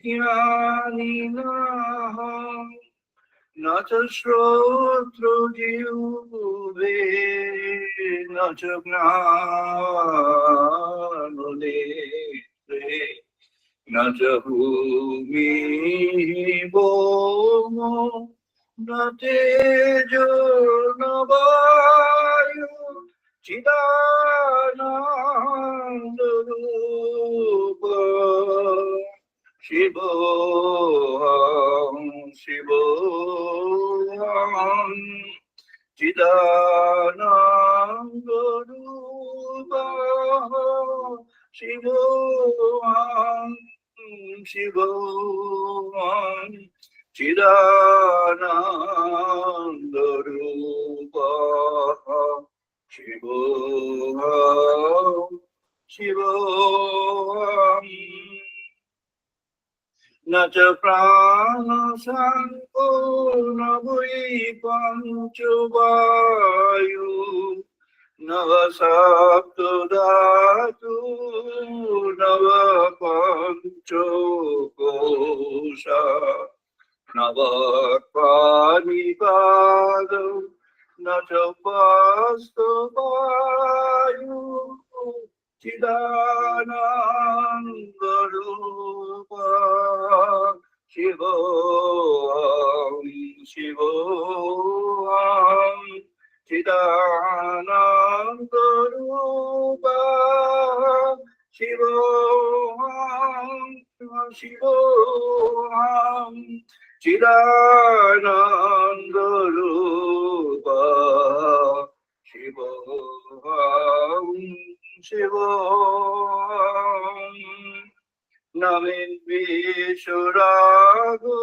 ज्ञानिनाहं न च श्रोत्रजिह्वे न च घ्राणनेत्रे न च भूमिः भौमो न तेजो न वायु चिदानन्दरूप शिवोऽहं शिवोऽहं चिदानन्दरूप शिवोऽहं शिवोऽहं चिदानन्दरूप शिवोऽहं शिवोऽहं न च प्राणसङ्को न वै पञ्चवायु न वा सप्तधातु न वा पञ्चकोशा न वा पाणिपादौ न च वास्तवायु चिदानन्दरूप शिवोऽहं शिवोऽहं चिदानन्दरूप शिवोऽहं शिवोऽहं चिदानन्दरूप शिवोऽहं शिवोऽहं न मे द्वेषरागो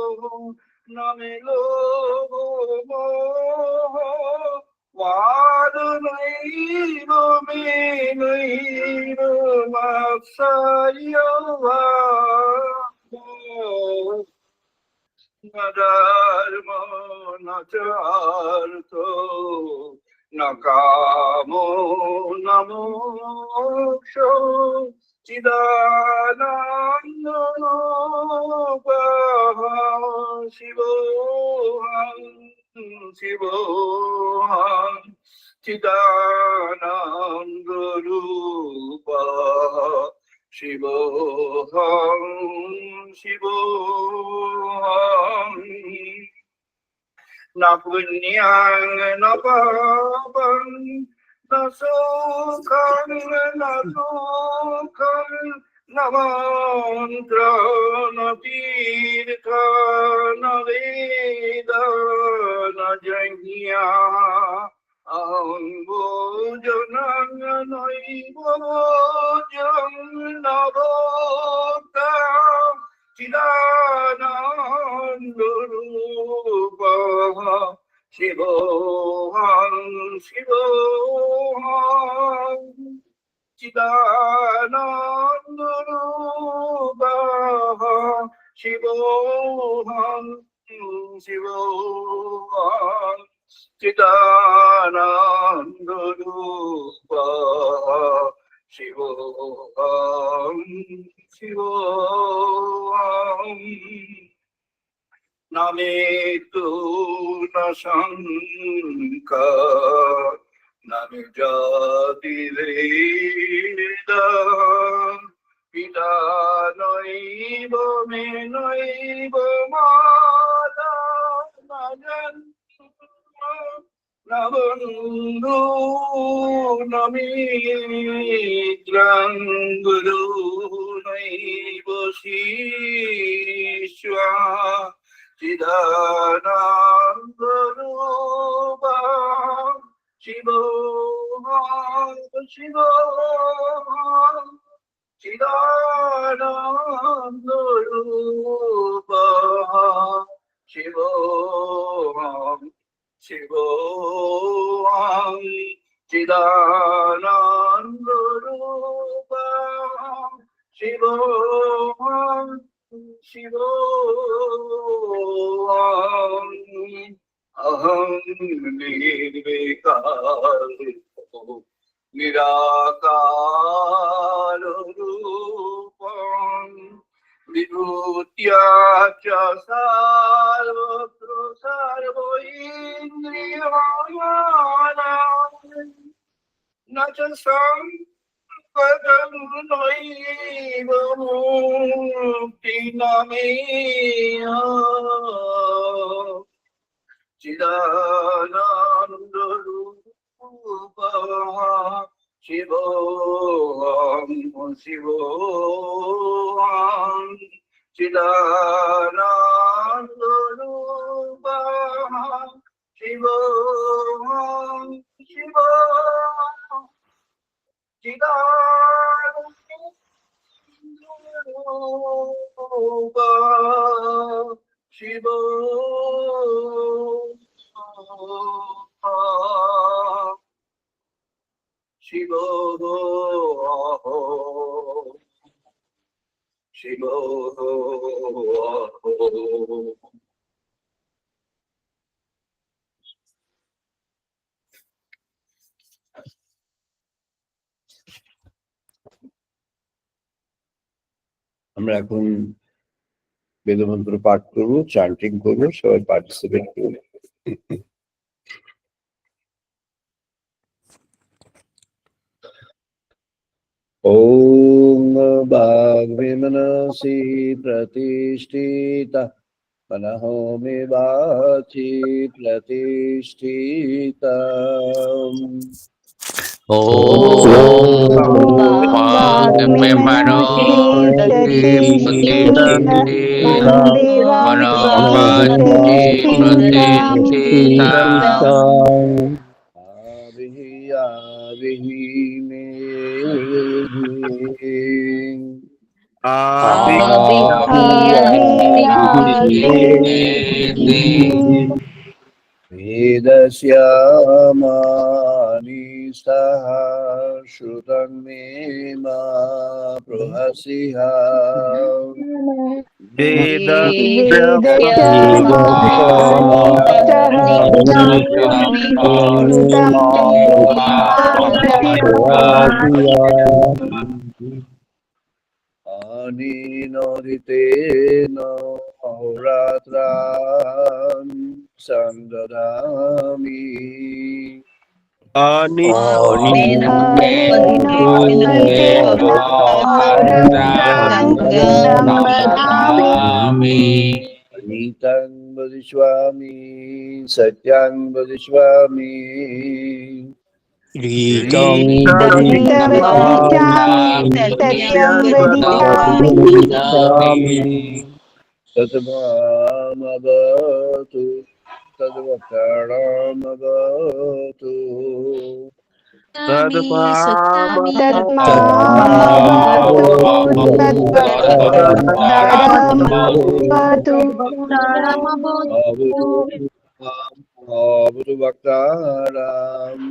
न मे लोभो मोहो वादनैव मे नैव मात्सर्यो वा न धर्मो न च अर्थो न कामो न मोक्षो चिदानन्दरूप शिवोऽहं शिवोऽहं चिदानन्दरूप शिवोऽहं शिवोऽहं न पुण्यं न पापं न सुखं न दुःखं न मन्त्रं न तीर्थ न वेद न यज्ञः अहं भोजनं नैव भोजं न भोक्ता चिदानन्दरूप शिवोऽहं शिवोऽहं चिदानन्दरूप शिवोऽहं शिवोऽहं चिदानन्दरूप शिवोऽहं शिवोऽहं न मे तु न शङ्का न मे जातिभेद पिता नैव मे नैव माता न जन्म न बन्धु न मित्रं गुरु नैव शिष्यः चिदानन्दरूप शिवोऽहं शिवोऽहं चिदानन्दरूप शिवोऽहं शिवोऽहं चिदानन्दरूप शिवोऽहं शिवोऽहं अहं निर्विकारो निराकाररूपं विभूत्या च सर्वत्र सर्वैन्द्रियाणाम् न च संपदं नैव मुक्तिनामेह चिदानन्दरूपः शिवोऽहं शिवोऽहं चिदानन्दरूपः शिवोऽहं शिवोऽहं चिदानन्दरूपः शिवोऽहं शिवोऽहं আমরা এখন বেদমন্ত্র পাঠ করবো, চান্টিং করবো, সবাই পার্টিসিপেট করবো। ओम वाग्विमनसि प्रतिष्ठिता मनहो मे वाचि प्रतिष्ठिता वाग्विमनसि प्रतिष्ठिता मनोवाचि प्रतिष्ठिता वेदस्यामानि सह श्रुतं मे मा प्रहसिहा अनिनोदितेन अहोरात्रान् सन्ददामि गीतं वदिष्यामि सत्यं वदिष्यामि गीतं वदिष्यामि सत्यं वदिष्यामि तद्मामवतु तद्वक्तारमवतु अवतु वक्तारम्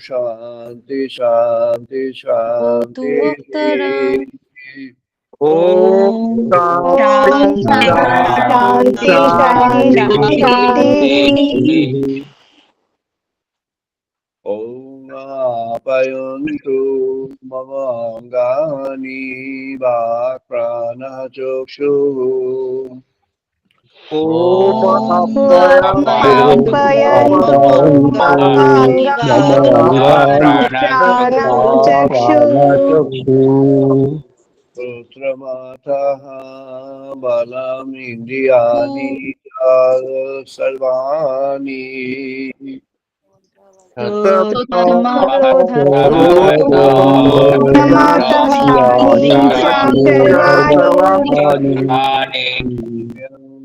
शांति शांति शांति ओम शांति शांति ओम आप्यायन्तु मम अङ्गानि वाक्प्राणः चक्षुः श्रोत्रमाथः बलम् इन्द्रियाणि सर्वाणि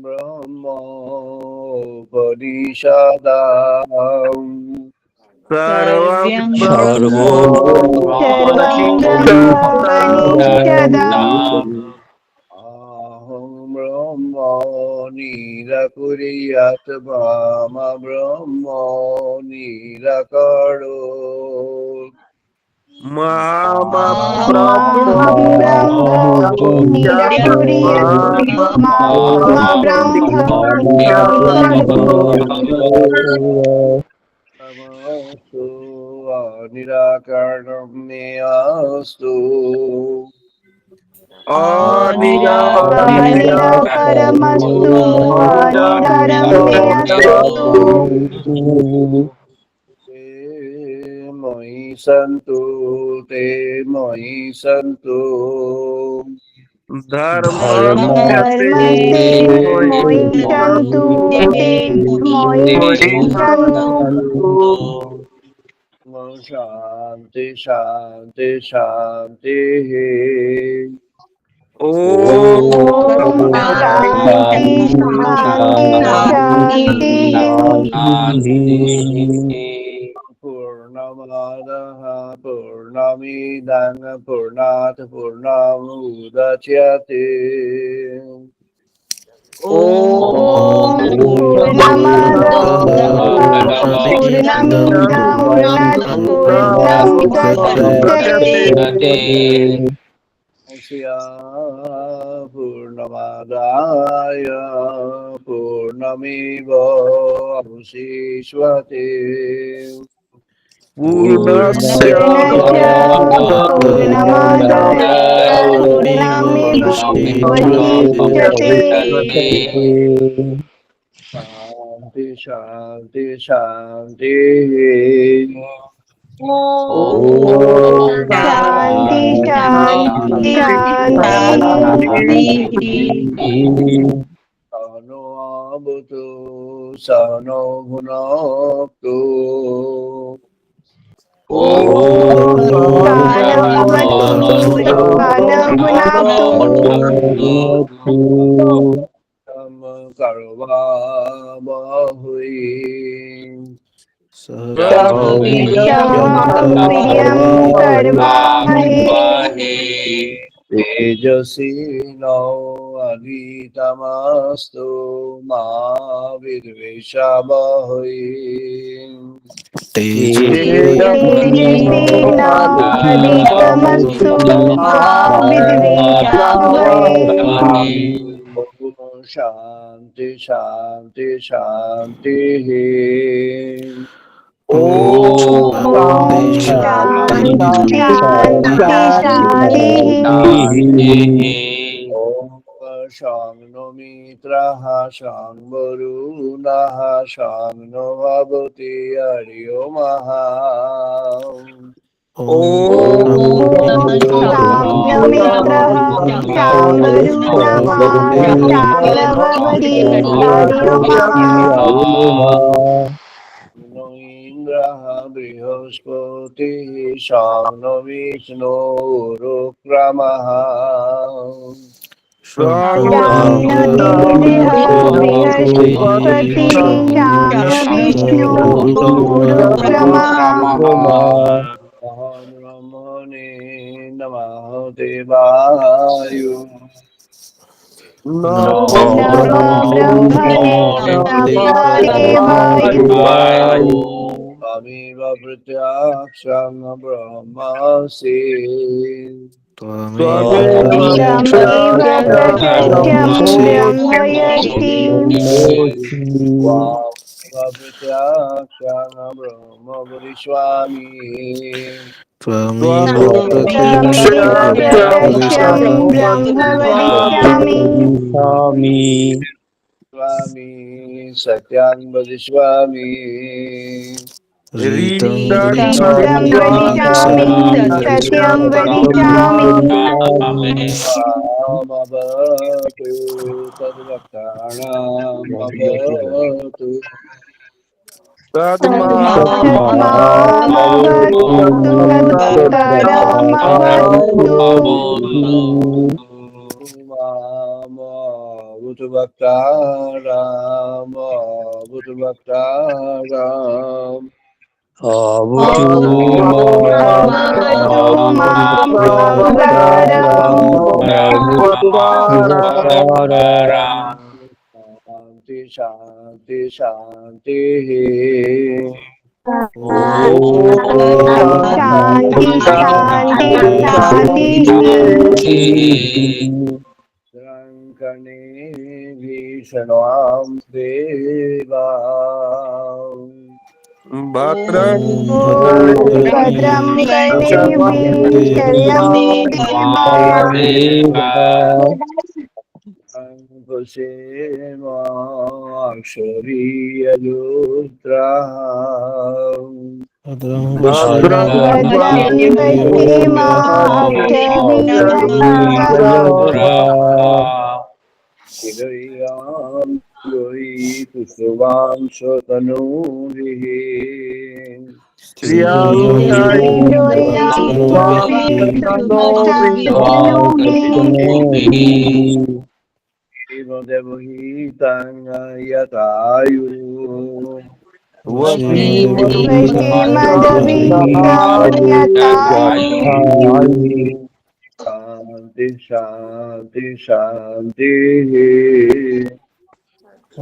ब्रह्मोपनिषदाम् सर्वं अहं ब्रह्म निरकुर्यात् मम ब्रह्म निरकरोत् Mama Maham Brahma Nirakuriyam Mama Brahma Namastu Nirakarnam Nyastu Nirakarastu Niraram Meyastu Te Moi Santu Te Moi Santu Dharmate Moi Shantu Te Moi Shantu Shanti Shanti Shanti Om Shanti Shanti Shanti Purnamadaha Purnamidang Purnat Purnamudachyate Om Purnamadaha Purnamidam Purnat Purnamudachyate Asya Purnamadaya Purnamiva Avasishvate Purnasya Purnamadaya Purnamidavasishyate Shanti Shanti Shanti Om Shanti Shanti Shanti Sano Abhutu Sano Bhunaktu Om Sanavatu Sanabhunaktu Tam Karva Bahui Sahaviryam Viryam Karvahe Tejasi no aditamastu ma vidvishabhahi Tejasvinodhitamastu Mahavidvishabhahe Shanti Shanti Shanti Om Shanti Shanti Shanti Om Shangno Mitraha Shangvarunaha Shangno Bhavati Hariyo Maha Om Shamyamitraha Shamvarunah Shamyavavati Hariyo No Indraha Brihaspati Shangno Vishnu Rukramaha Shamya Indriha Brihaspati Shamya Vishnu Guru Brahma Aham Brahmane Namaha Devayu Nama Brahmane Nama Devayu Tamiva Pratyaksham Brahmasi Tameva Pratyakshyam Brahmayasi Vameva Pratyaksham Brahma Variswami Tameva Pratyakshyam Brahma Vadishyami Swami Satyam Vadiswami Satyam Vadishyami Satyam Vadishyami Mabhatu Tadvaktana Mabhatu Tatmavavatu Tadvaktaramavatu Mabhatu Bhaktaram Mabhatu Bhaktaram Avatu Mam Bhaktaram Shanti Shanti Shanti शांति शांति शांति। शङ्कणे भीषणां देवा भद्रं भद्रं कर्णेभिः भद्रं भद्रं पश्येमाक्षभिर्यजत्राः हृदयां कुसुमांशतनूभिः देवहितं यतायुः वशीमदवीतं यतायुः शान्ति शान्ति शान्तिः ॐ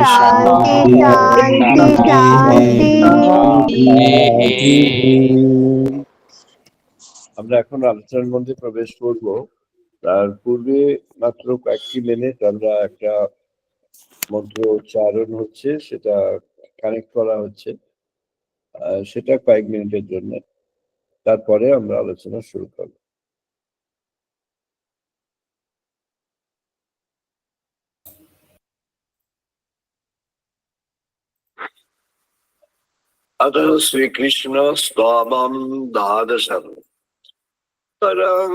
शान्ति शान्ति शान्ति। আমরা এখন আলোচনার মধ্যে প্রবেশ করব। তার পূর্বে মাত্র কয়েকটি মিনিট আমরা একটা মন্ত্র উচ্চারণ হচ্ছে, সেটা কানেক্ট করা হচ্ছে, সেটা কয়েক মিনিটের জন্য। তারপরে আমরা আলোচনা শুরু করব। अथ श्रीकृष्ण स्तवं द्वादशं परं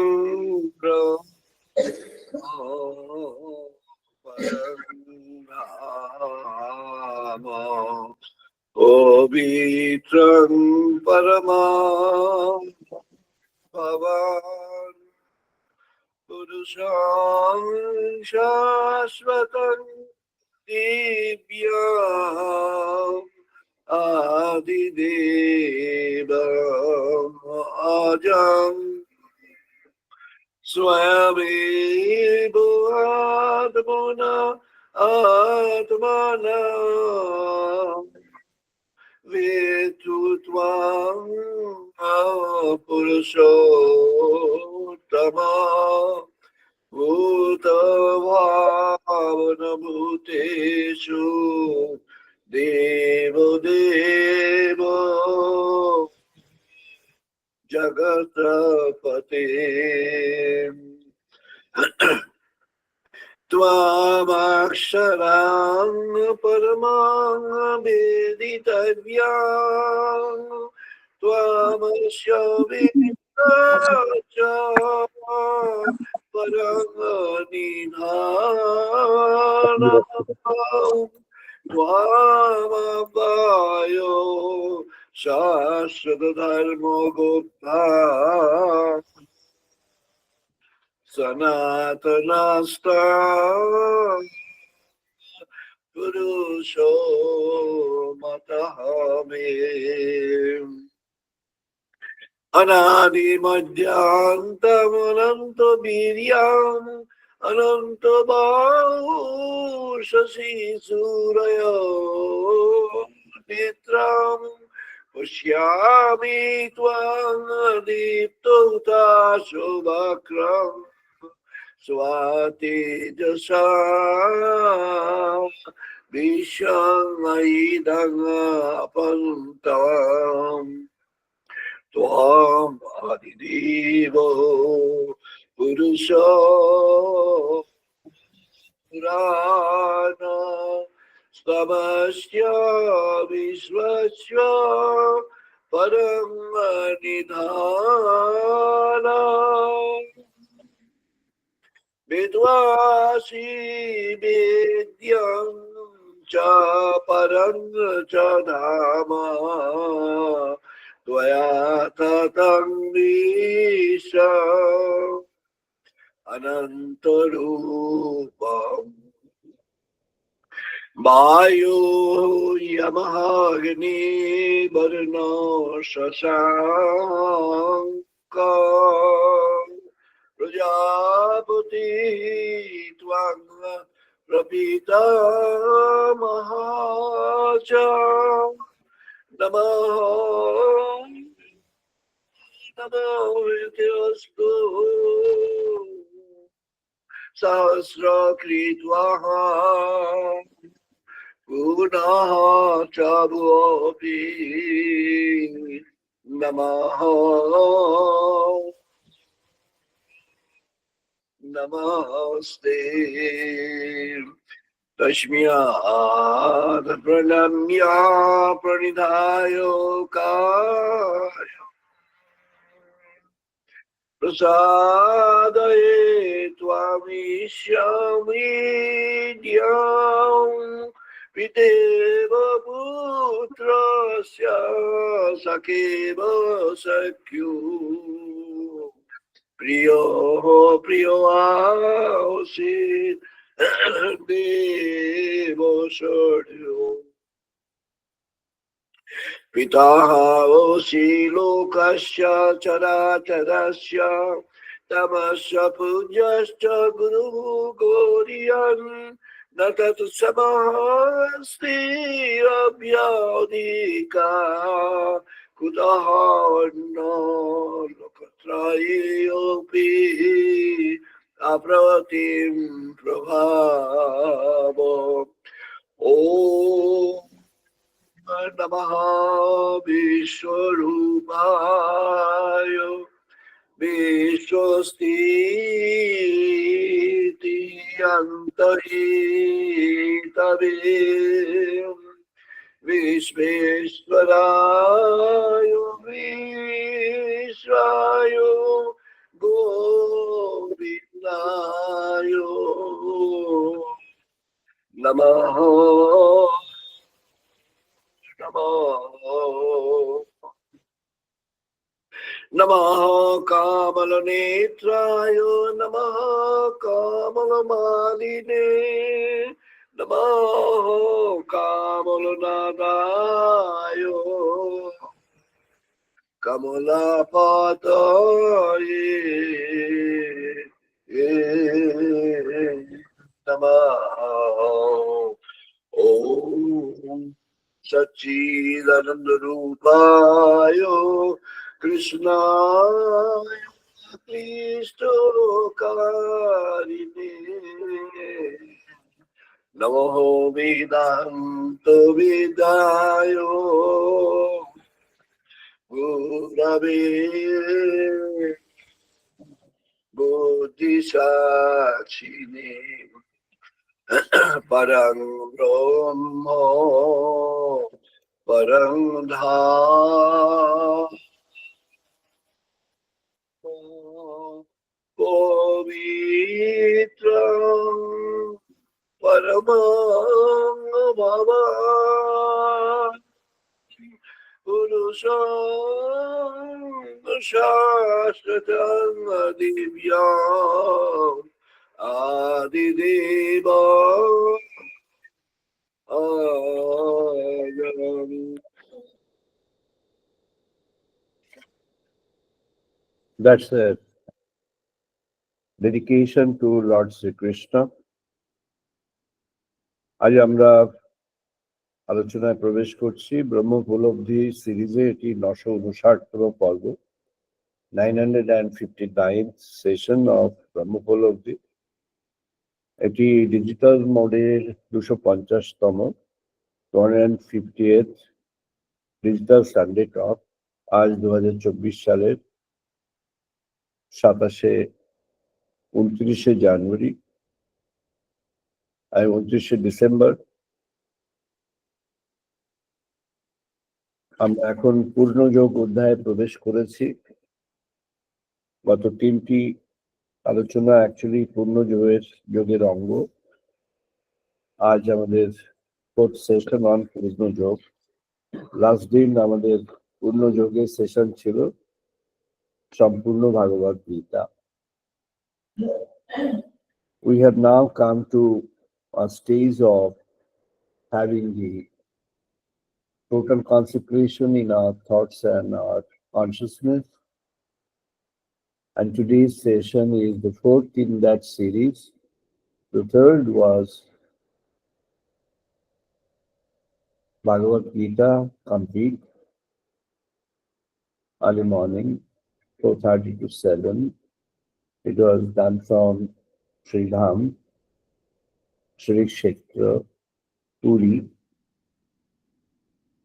धाम पवित्रं परमा भवान् पुरुषं शाश्वतं दिव्यम् आदिदेवम् अजम् स्वयमेव आत्मना आत्मना वेत्तु त्वां पुरुषोत्तमा भूतभावनभूतेषु देवो देवो जगत्पते त्वामक्षरां परमां वेदितव्यां त्वामस्य वेदाच परं निधानम् त्वामवायो शाश्वतधर्मो गुप्ता सनातनस्ता पुरुषो मतः मे अनादिमध्यान्तमनन्तो वीर्यम् अनंत बाहु शशि सूरयो नेत्रं पश्यामि त्वां दीप्तहुताशोभक्रं स्वातेजसा विश्वमयिदं पन्तम् त्वाम् आदिदेवो पुरुषो पुराण स्तमस्य विश्वस्य परं निधान विद्वांसि वेद्यं च परं च धाम त्वया ततं विश अनन्तरूपम् वायो यमः अग्नि वरुणो शशाङ्क प्रजापति त्वां प्रपितामहः च Namo Namo Yudhyastu Sahasra Kritvaha Punaha Chabhupi Namaha Namaste Tashmiyad Pranamya Pranidhayo Kaya Prasadaye Tvamishyavidyam Piteva Putrasya Sakeva Sakyu Priyo Priyo Ausit Devo Sardyo Pitahosi lokasya characharasya tamasya punyasya guru goriyan natat samasti abhyadika kudaharna lokatrayopi apratim prabhavo Om Namaha Vishwarupaya Vishwastiti Antahitavi Vishveshwaraya Vishwayo Govindaya Namaha Namo Namaha Kamalanetrayo Namaha Kamalamaline Namaha Kamalanadayo Kamalapataye Namaha Om Sachidananda Rupayo Krishnaya Kristo Karine Namo Vedanto Vidayo Gurave Bodhisachine Parang Brahma Parang Dhamma Pavitram Paramang Bhavan Purusham Shastratam Divyam Adideva Ayam. That's a dedication to Lord Sri Krishna. আজ আমরা আলোচনায় প্রবেশ করছি ব্রহ্ম উপলব্ধি সিরিজে এটি 959তম পর্ব 959th session of ব্রহ্ম উপলব্ধি। এটি ডিজিটাল মোডের 250তম 250th ডিজিটাল সানডে টক। আজ 2024 সালের 29শে জানুয়ারি আর 29শে ডিসেম্বর। আমরা এখন পূর্ণযোগ অধ্যায়ে প্রবেশ করেছি। গত 3টি আলোচনা অ্যাকচুয়ালি পূর্ণযোগের অঙ্গ। আজ আমাদের 4th সেশন অন পূর্ণযোগ। লাস্ট দিন আমাদের পূর্ণযোগের সেশন ছিল সম্পূর্ণ ভাগবত Gita. We have now come to a stage of having the total consecration in our thoughts and our consciousness. And today's session is the 4th in that series. The 3rd was Bhagavad Gita complete. early morning, 4:30 to 7. It was done from Sridham, Shri Kshetra, Puri,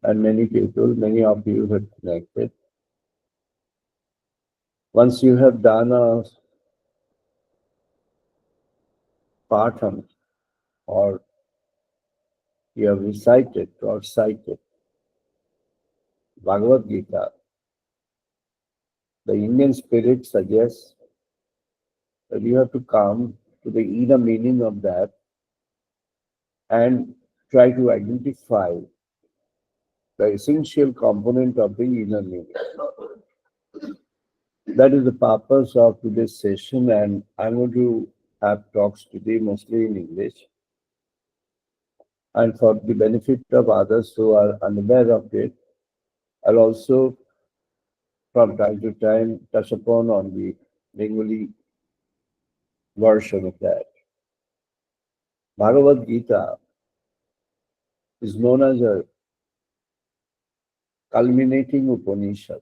and many people, many of you have connected. Once you have done a patham or you have recited or cited Bhagavad Gita, the Indian spirit suggests that you have to come to the inner meaning of that and try to identify the essential component of the inner meaning. That is the purpose of today's session, and I'm going to have talks today mostly in English. And for the benefit of others who are unaware of it, I'll also from time to time touch upon on the Bengali version of that. Bhagavad Gita is known as a culminating Upanishad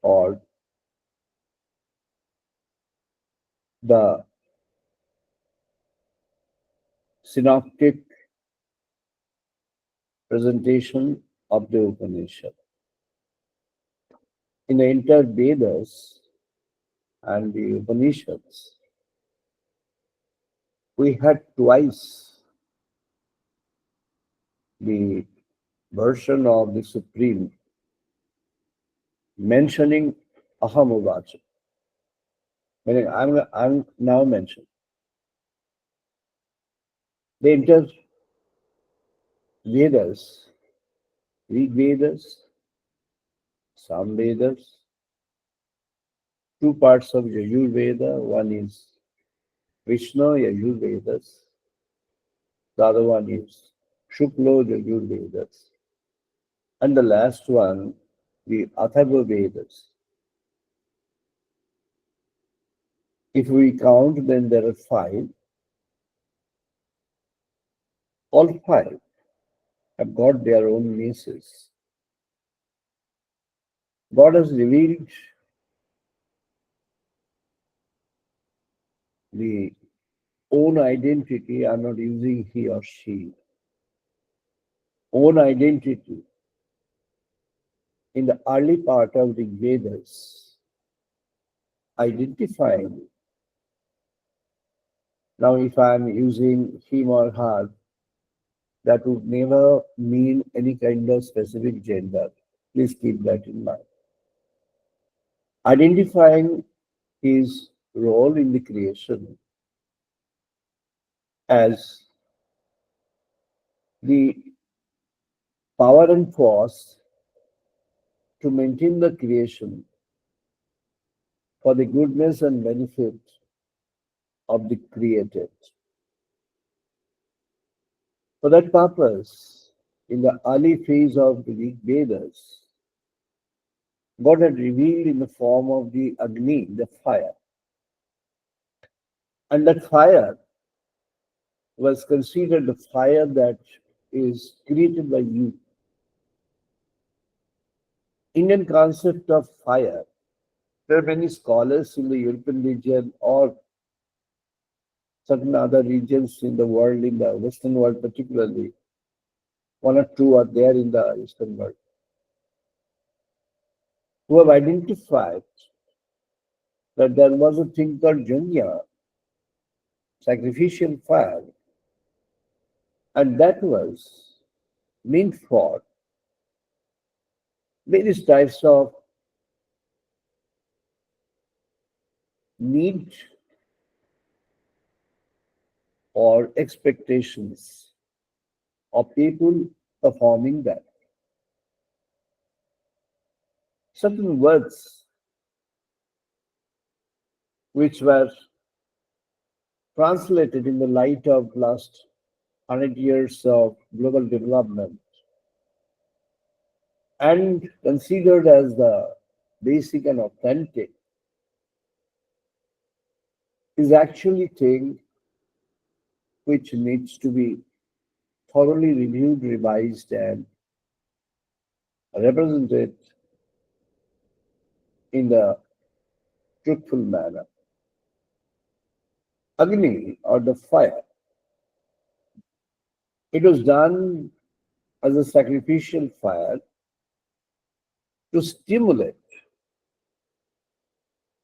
or the synoptic presentation of the Upanishad. In the entire Vedas and the Upanishads, we had twice the version of the Supreme mentioning Aham Uvacha, meaning I'm now mentioned. The entire Vedas, Rig Vedas, Sam Vedas, two parts of Yajur Veda, one is Krishna Yajur Vedas, the other one is Shukla Yajur Vedas, and the last one, the Atharva Vedas. If we count, then there are five. All five have got their own nieces. God has revealed the own identity. I'm not using he or she. Own identity in the early part of the Vedas, identifying. Now, if I'm using him or her, that would never mean any kind of specific gender. Please keep that in mind. Identifying his role in the creation as the power and force to maintain the creation for the goodness and benefit of the created. For that purpose, in the early phase of the Vedas, God had revealed in the form of the Agni, the fire. And that fire was considered the fire that is created by you. Indian concept of fire, there are many scholars in the European region or certain other regions in the world, in the Western world particularly, one or two are there in the Eastern world, who have identified that there was a thing called Junya, sacrificial fire, and that was meant for various types of need or expectations of people performing that. Certain words which were translated in the light of last 100 years of global development and considered as the basic and authentic is actually thing which needs to be thoroughly reviewed, revised, and represented in the truthful manner. Agni, or the fire, it was done as a sacrificial fire to stimulate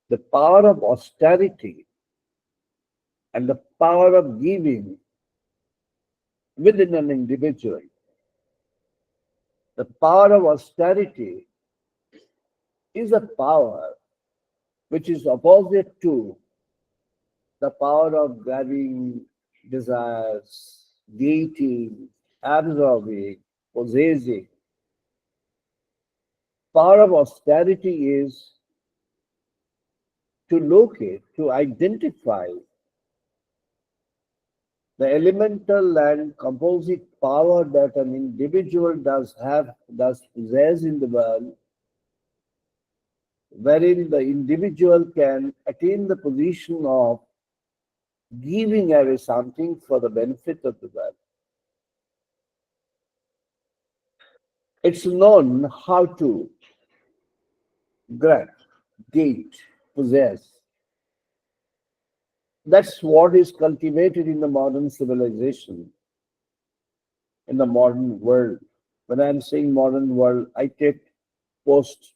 the power of austerity and the power of giving within an individual. The power of austerity is a power which is opposite to the power of grabbing desires, dating, absorbing, possessing. Power of austerity is to locate, to identify the elemental and composite power that an individual does possess in the world, wherein the individual can attain the position of giving away something for the benefit of the world. It's known how to grab, date, possess. That's what is cultivated in the modern civilization, in the modern world. When I'm saying modern world, I take post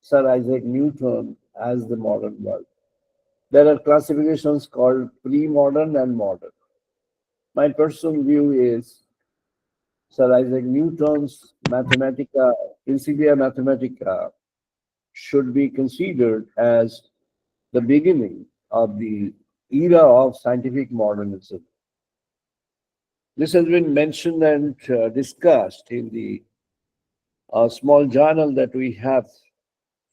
Sir Isaac Newton as the modern world. There are classifications called pre-modern and modern. My personal view is Sir Isaac Newton's Mathematica, Principia Mathematica, should be considered as the beginning of the era of scientific modernism. This has been mentioned and discussed in the small journal that we have,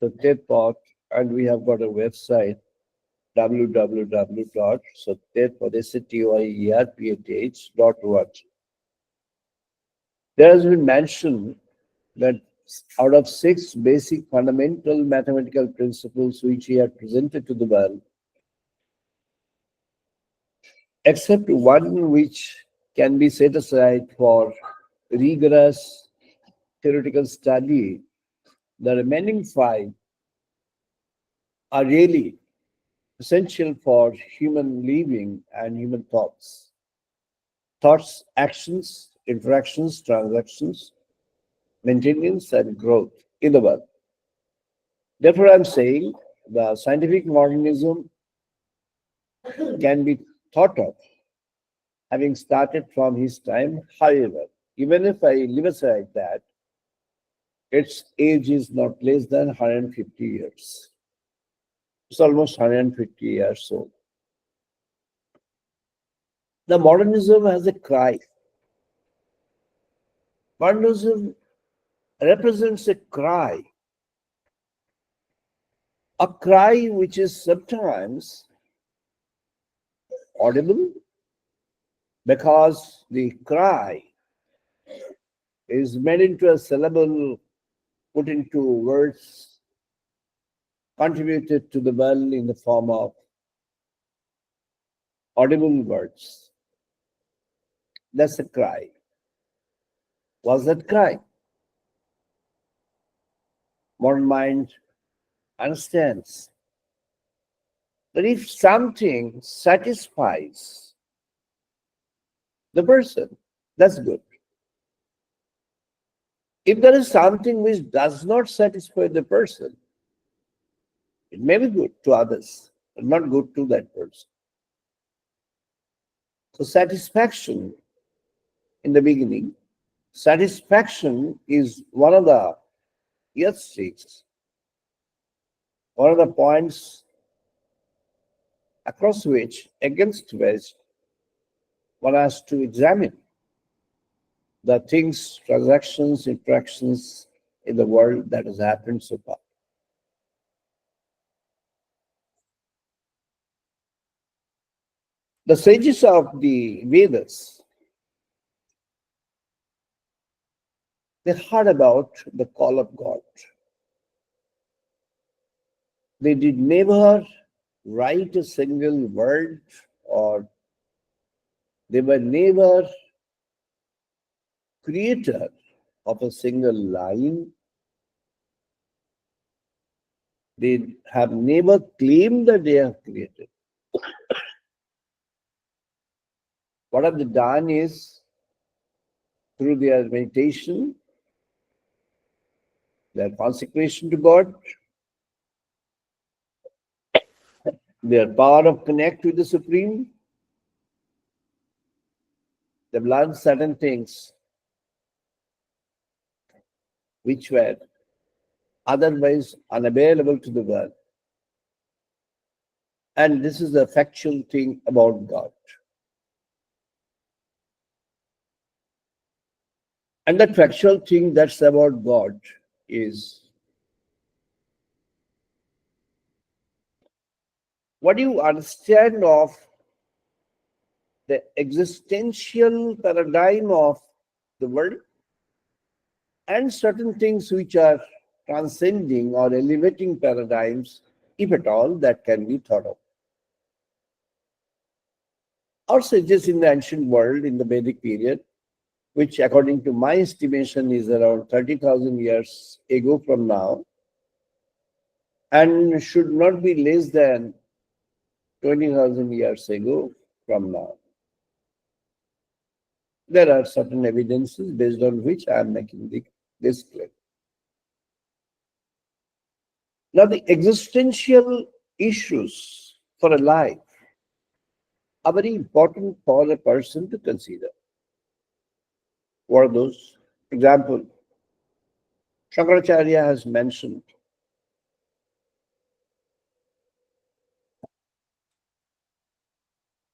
the TED Talk, and we have got a website, www.satyerpath.org. There has been mentioned that out of 6 basic fundamental mathematical principles which he had presented to the world, except one which can be set aside for rigorous theoretical study, the remaining 5 are really essential for human living and human thoughts. Thoughts, actions, interactions, transactions, maintenance, and growth in the world. Therefore, I'm saying the scientific modernism can be thought of having started from his time. However, even if I leave aside that, its age is not less than 150 years. It's almost 150 years old. The modernism has a cry. Modernism represents a cry which is sometimes audible because the cry is made into a syllable, put into words, contributed to the world in the form of audible words. That's a cry. What's that cry? Modern mind understands that if something satisfies the person, that's good. If there is something which does not satisfy the person, it may be good to others, but not good to that person. So satisfaction in the beginning, satisfaction is one of the yardsticks, one of the points across which, against which, one has to examine the things, transactions, interactions in the world that has happened so far. The sages of the Vedas, they heard about the call of God. They did never write a single word, or they were never creator of a single line. They have never claimed that they have created. What have they done is, through their meditation, their consecration to God, their power of connect with the Supreme, they've learned certain things which were otherwise unavailable to the world. And this is the factual thing about God. And that factual thing that's about God is, what do you understand of the existential paradigm of the world, and certain things which are transcending or elevating paradigms, if at all, that can be thought of. Our sages in the ancient world, in the Vedic period, which according to my estimation is around 30,000 years ago from now, and should not be less than 20,000 years ago from now. There are certain evidences based on which I am making this claim. Now, the existential issues for a life are very important for a person to consider. What are those? Example, Shankaracharya has mentioned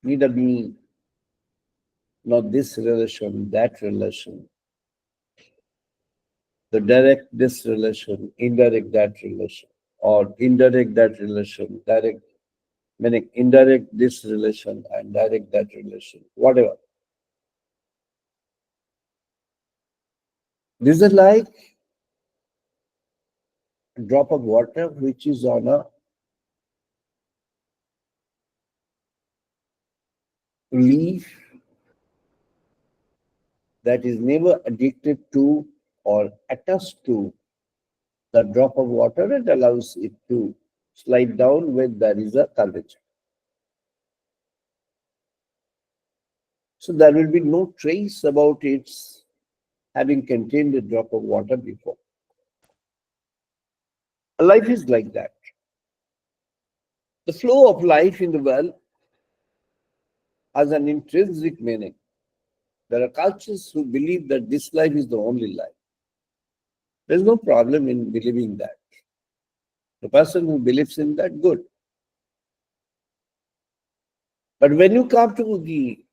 neither me nor this relation, that relation, the direct this relation, indirect that relation, or indirect that relation, direct, meaning indirect this relation and direct that relation, whatever. This is like a drop of water which is on a leaf that is never addicted to or attached to the drop of water and allows it to slide down when there is a curvature. So there will be no trace about its having contained a drop of water before. Life is like that. The flow of life in the world has an intrinsic meaning. There are cultures who believe that this life is the only life. There's no problem in believing that. The person who believes in that, good. But when you come to the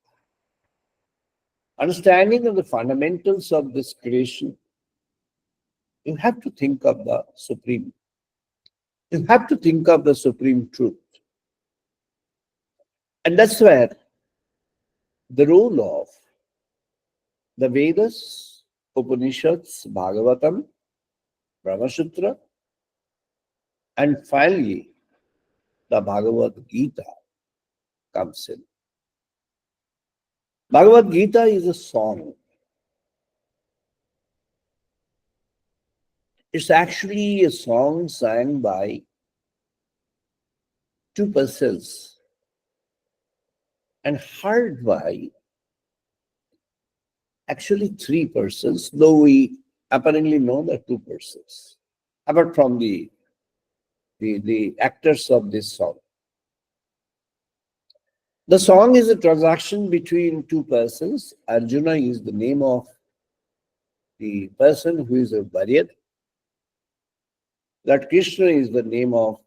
understanding of the fundamentals of this creation, you have to think of the Supreme. You have to think of the Supreme Truth. And that's where the role of the Vedas, Upanishads, Bhagavatam, Brahmasutra, and finally the Bhagavad Gita comes in. Bhagavad Gita is a song. It's actually a song sang by two persons and heard by actually three persons, though we apparently know that two persons, apart from the actors of this song. The song is a transaction between two persons. Arjuna is the name of the person who is a warrior. That Krishna is the name of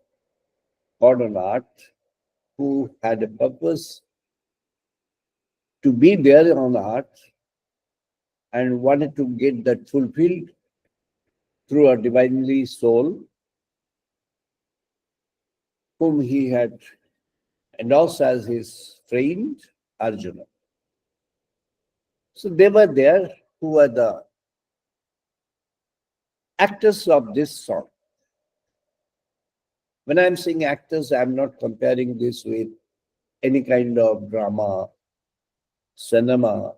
God on earth who had a purpose to be there on earth and wanted to get that fulfilled through a divinely soul whom he had endorsed as his friend Arjuna. So they were there who were the actors of this song. When I'm saying actors, I'm not comparing this with any kind of drama, cinema,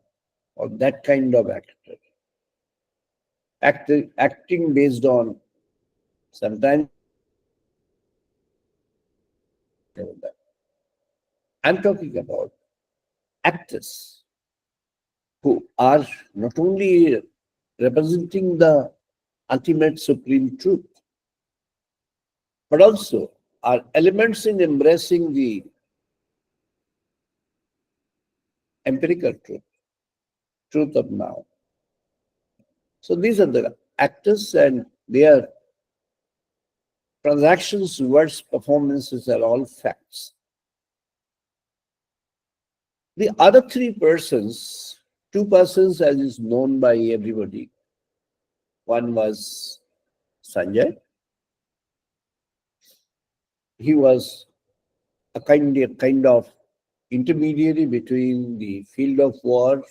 or that kind of actor. Acting based on sometimes I'm talking about actors who are not only representing the ultimate supreme truth, but also are elements in embracing the empirical truth, truth of now. So these are the actors, and their transactions, words, performances are all facts. The other three persons, two persons as is known by everybody. One was Sanjay. He was a kind of intermediary between the field of war,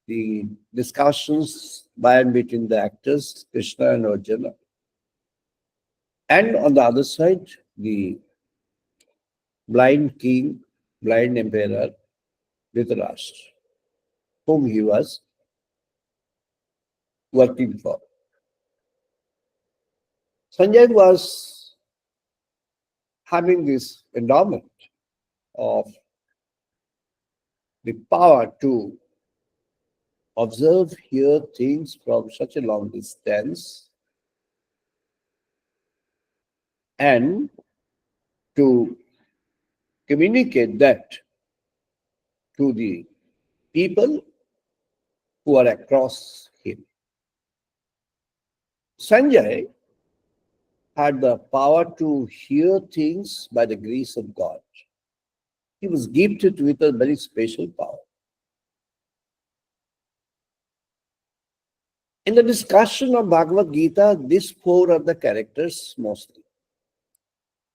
the discussions by and between the actors, Krishna and Arjuna. And on the other side, the blind king, blind emperor, Dhritarashtra, whom he was working for. Sanjay was having this endowment of the power to observe, hear things from such a long distance, and to communicate that to the people who are across him. Sanjay had the power to hear things by the grace of God. He was gifted with a very special power. In the discussion of Bhagavad Gita, these four are the characters mostly.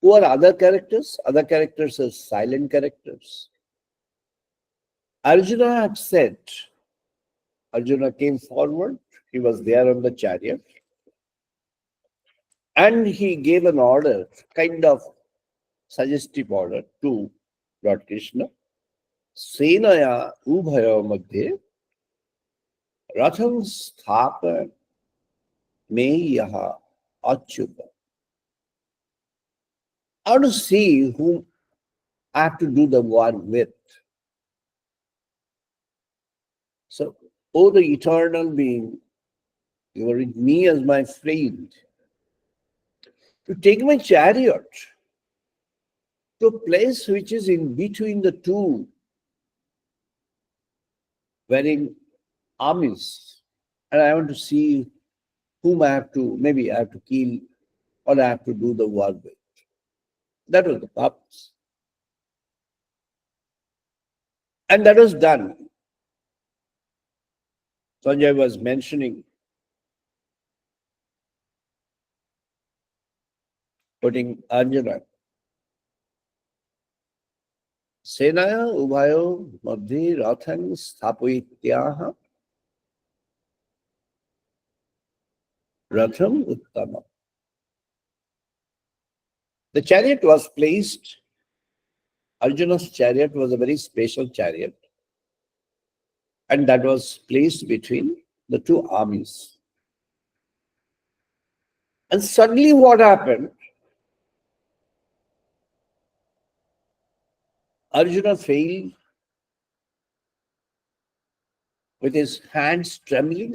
Who are other characters? Other characters are silent characters. Arjuna had said, Arjuna came forward, he was there on the chariot, and he gave an order, kind of suggestive order to Lord Krishna. Senaya ubhayo madhye ratham sthapa me yaha achyuta. I want to see whom I have to do the war with. So, O the eternal being, you are with me as my friend. To take my chariot to a place which is in between the two wearing armies, and I want to see whom I have to, maybe I have to kill or I have to do the war with. That was the purpose. And that was done. Sanjay was mentioning, putting Arjuna. Senaya ubhayo madhye rathang sthapoityaha ratham uttama. The chariot was placed, Arjuna's chariot was a very special chariot, and that was placed between the two armies. And suddenly what happened? Arjuna fell with his hands trembling,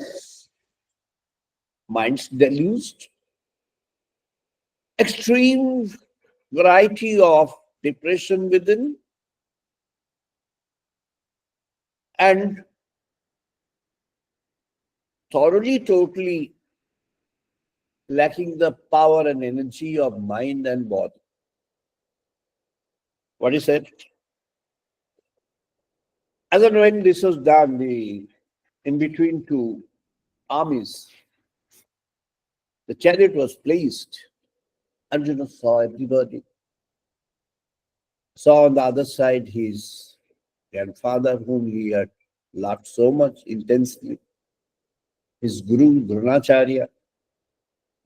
minds deluged, extreme variety of depression within, and thoroughly, totally lacking the power and energy of mind and body. What is it? As and when this was done, in between two armies, the chariot was placed. Arjuna saw everybody. Saw on the other side his grandfather, whom he had loved so much intensely, his Guru Dronacharya,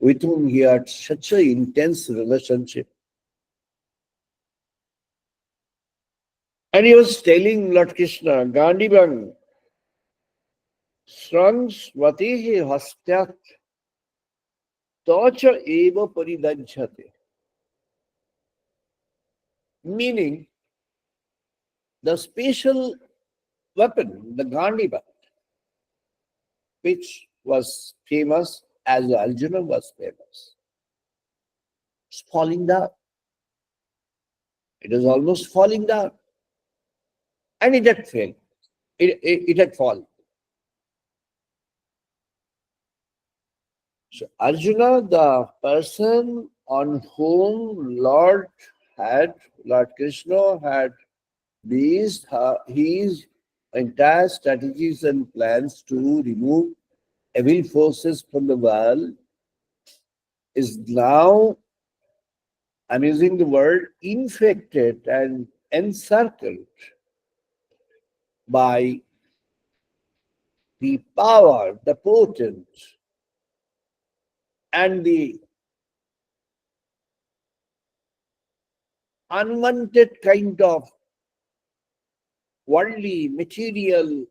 with whom he had such an intense relationship. And he was telling Lord Krishna, Gandhibang, Srang Swatihi Hastyat Tacha Eva Paridajyate. meaning the special weapon, the Gandiva, which was famous as Arjuna was famous, it's falling down. It is almost falling down. And it had failed. It had fallen. So Arjuna, the person on whom Lord Krishna had based his entire strategies and plans to remove evil forces from the world, is now, I'm using the word, infected and encircled by the power, the potent, and the unwanted kind of worldly material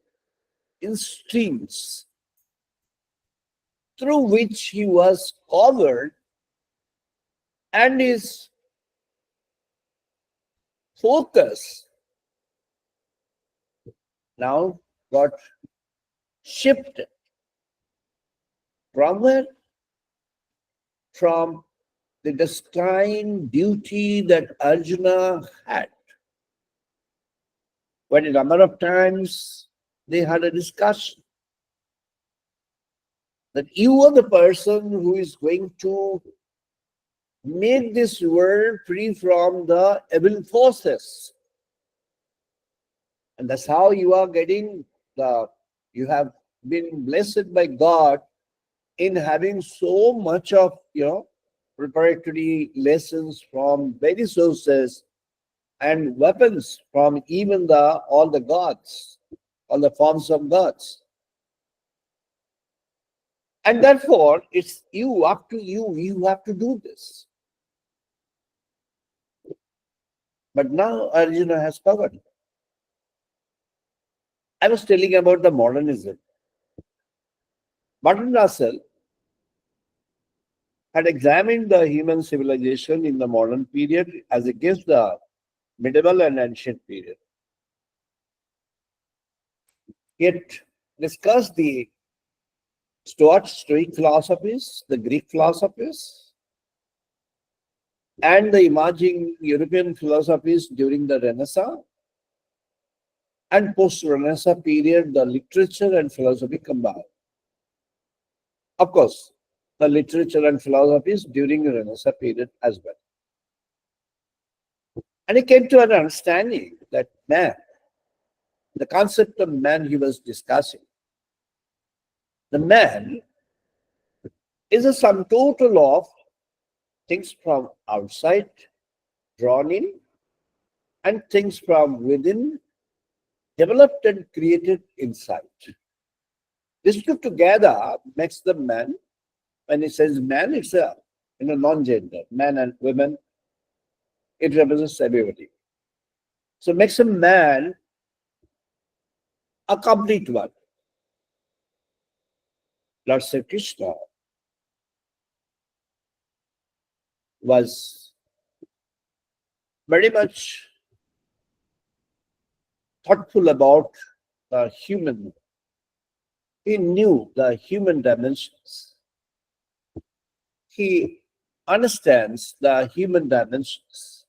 instincts through which he was covered, and his focus now got shifted from where? From the destined duty that Arjuna had. When a number of times they had a discussion that you are the person who is going to make this world free from the evil forces. And that's how you are getting you have been blessed by God in having so much of, preparatory lessons from various sources and weapons from even all the gods, all the forms of gods. And therefore, it's up to you. You have to do this. But now Arjuna has forgotten. I was telling about the modernism. Bertrand Russell had examined the human civilization in the modern period as against the medieval and ancient period. He had discussed the Stoic philosophies, the Greek philosophies, and the emerging European philosophies during the Renaissance and post-Renaissance period, the literature and philosophy combined. Of course, the literature and philosophies during the Renaissance period as well. And he came to an understanding that man, the concept of man he was discussing, the man is a sum total of things from outside drawn in and things from within developed and created inside. This two together makes the man. When he says man, it's a non-gender, man and women. It represents everybody. So makes a man a complete one. Lord Sri Krishna was very much thoughtful about the human. He knew the human dimensions. He understands the human dimensions.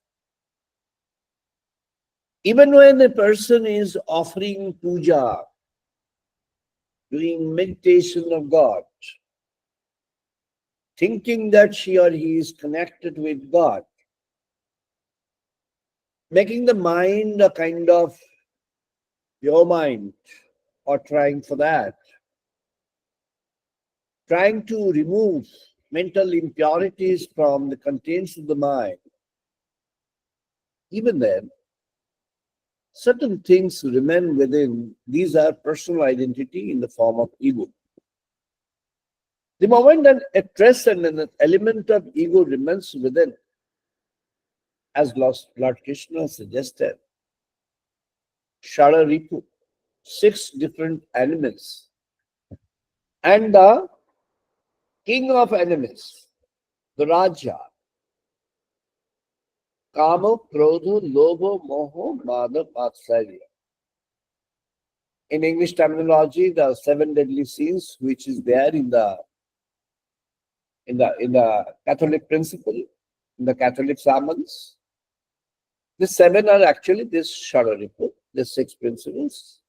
Even when a person is offering puja, doing meditation of God, thinking that she or he is connected with God, making the mind a kind of your mind, or trying for that, trying to remove mental impurities from the contents of the mind. Even then, certain things remain within. These are personal identity in the form of ego. The moment that a trace and an element of ego remains within, as Lord Krishna suggested, Shara Ripu, 6 different animals, and the king of animals, the Raja, Kama, Krodha, Lobha, Moha, Mada, Matsarya. In English terminology, the seven deadly sins, which is there in the Catholic principle, in the Catholic sermons, the seven are actually this Shararipu, the six principles.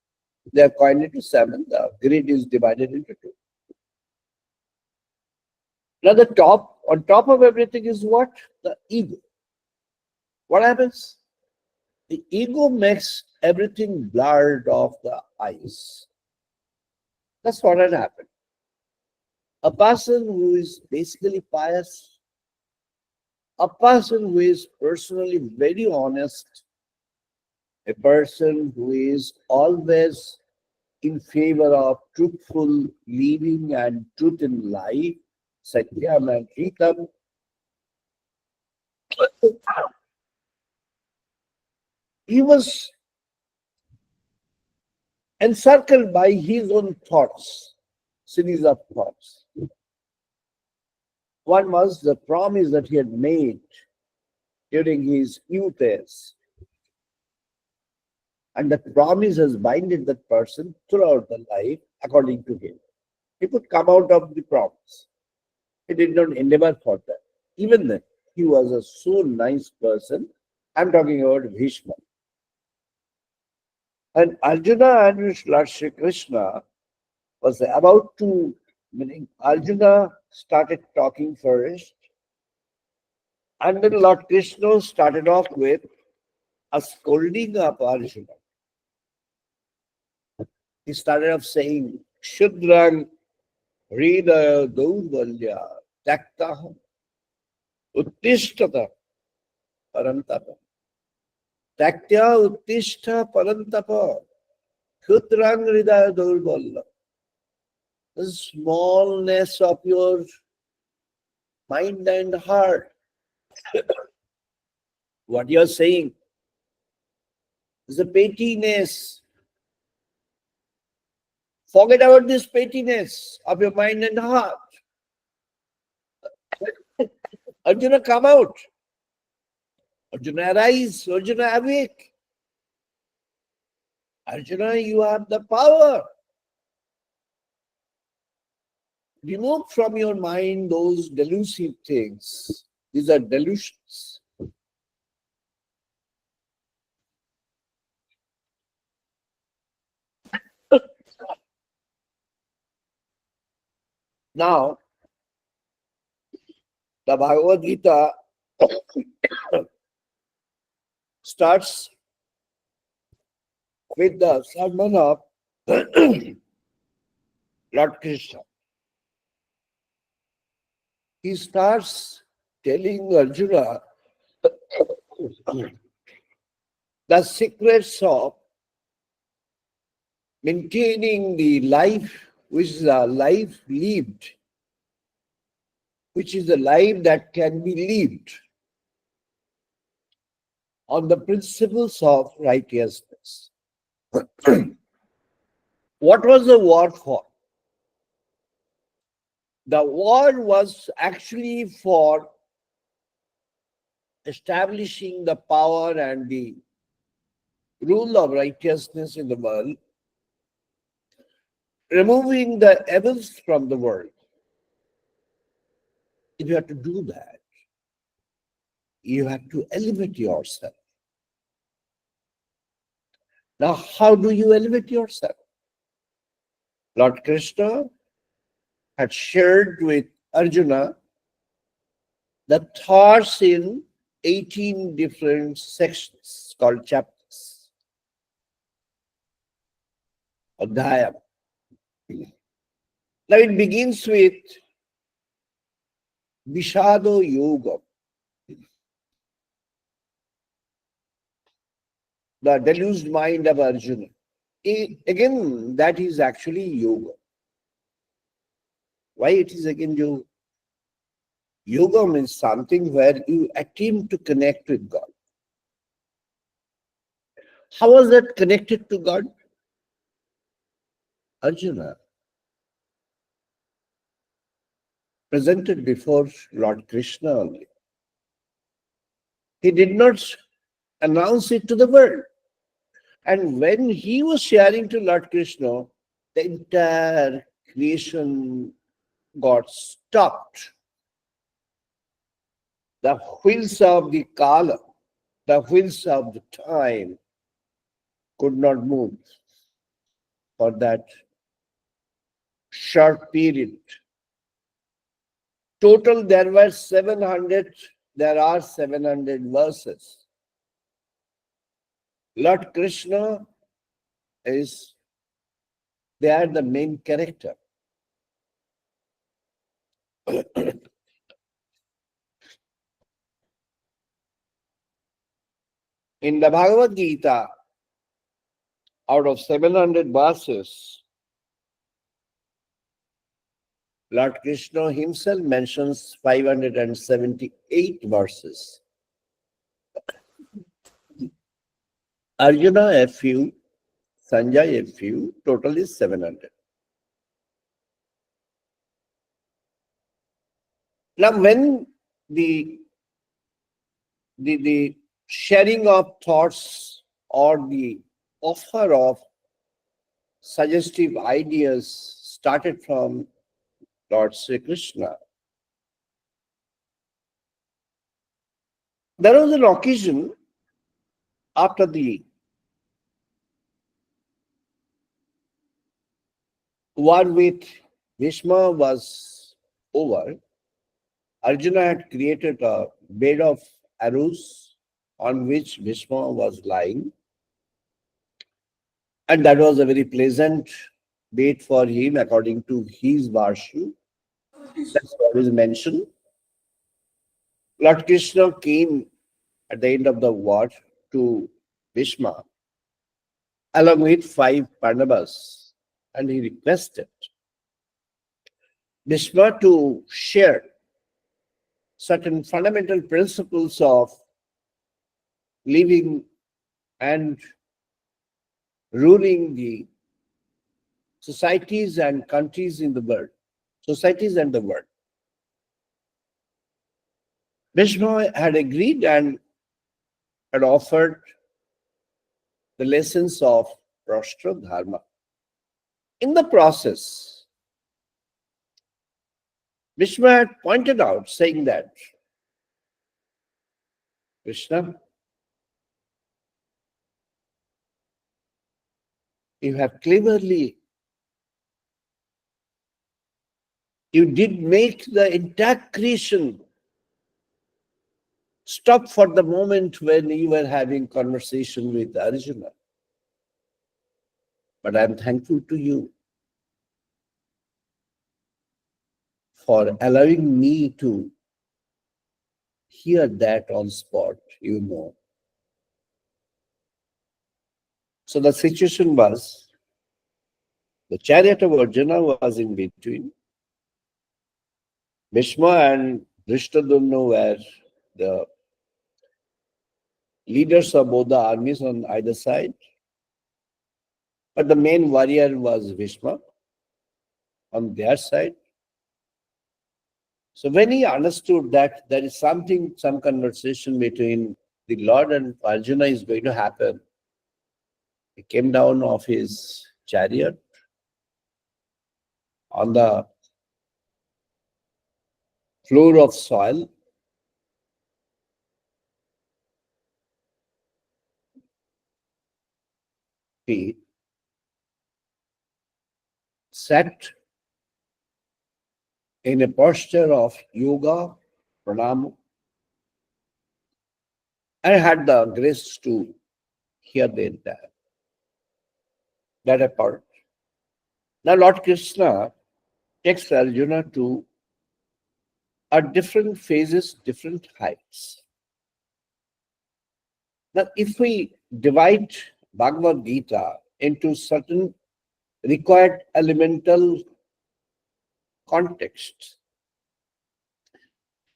They are coined into seven. The grid is divided into two. Now on top of everything is what? The ego. What happens? The ego makes everything blurred off the eyes. That's what had happened. A person who is basically pious, a person who is personally very honest, a person who is always in favor of truthful living and truth in life, Satyam and Gita, he was encircled by his own thoughts, series of thoughts. One was the promise that he had made during his youth years. And that promise has binded that person throughout the life according to him. He could come out of the promise. He did not endeavor for that. Even then, he was a so nice person. I'm talking about Bhishma. And Arjuna and Lord Shri Krishna was about to, meaning Arjuna started talking first. And then Lord Krishna started off with a scolding of Arjuna. He started off saying, Shudrang Rida Daurvalya Taktaham Uttishtata Parantapa. Taktya Uttishta Parantapa Shudrang Rida Daurvalya. The smallness of your mind and heart. What you are saying is a pettiness. Forget about this pettiness of your mind and heart. Arjuna, come out. Arjuna, arise. Arjuna, awake. Arjuna, you have the power. Remove from your mind those delusive things. These are delusions. Now, the Bhagavad Gita starts with the sermon of Lord Krishna. He starts telling Arjuna the secrets of maintaining the life which is a life lived, which is a life that can be lived on the principles of righteousness. What was the war for? The war was actually for establishing the power and the rule of righteousness in the world, removing the evils from the world. If you have to do that, you have to elevate yourself. Now, how do you elevate yourself? Lord Krishna had shared with Arjuna the thoughts in 18 different sections called chapters. Adhyayam. Now it begins with Vishado Yoga, the deluged mind of Arjuna. Again, that is actually yoga. Why it is again yoga? Yoga means something where you attempt to connect with God. How was that connected to God? Arjuna presented before Lord Krishna only. He did not announce it to the world. And when he was sharing to Lord Krishna, the entire creation got stopped. The wheels of the Kala, the wheels of the time could not move for that short period. Total, there are 700 verses. Lord Krishna is, they are the main character. In the Bhagavad Gita, out of 700 verses, Lord Krishna himself mentions 578 verses. Arjuna a few, Sanjay a few, total is 700. Now, when the sharing of thoughts or the offer of suggestive ideas started from Lord Sri Krishna, there was an occasion after the war with Bhishma was over. Arjuna had created a bed of arrows on which Bhishma was lying, and that was a very pleasant bed for him according to his Varshu. That's what is mentioned. Lord Krishna came at the end of the war to Bhishma along with 5 Pandavas, and he requested Bhishma to share certain fundamental principles of living and ruling the societies and countries in the world, societies and the world. Bhishma had agreed and had offered the lessons of Rashtra Dharma. In the process, Bhishma had pointed out, saying that, Krishna, you have cleverly, you did make the entire creation stop for the moment when you were having conversation with Arjuna. But I am thankful to you for allowing me to hear that on spot, you know. So the situation was, the chariot of Arjuna was in between. Bhishma and Drishtadumna were the leaders of both the armies on either side. But the main warrior was Bhishma on their side. So when he understood that there is something, some conversation between the Lord and Arjuna is going to happen, he came down off his chariot on the floor of soil. He sat in a posture of yoga, pranam, and had the grace to hear the entire that part. Now Lord Krishna takes Arjuna to different phases, different heights. Now if we divide Bhagavad Gita into certain required elemental contexts,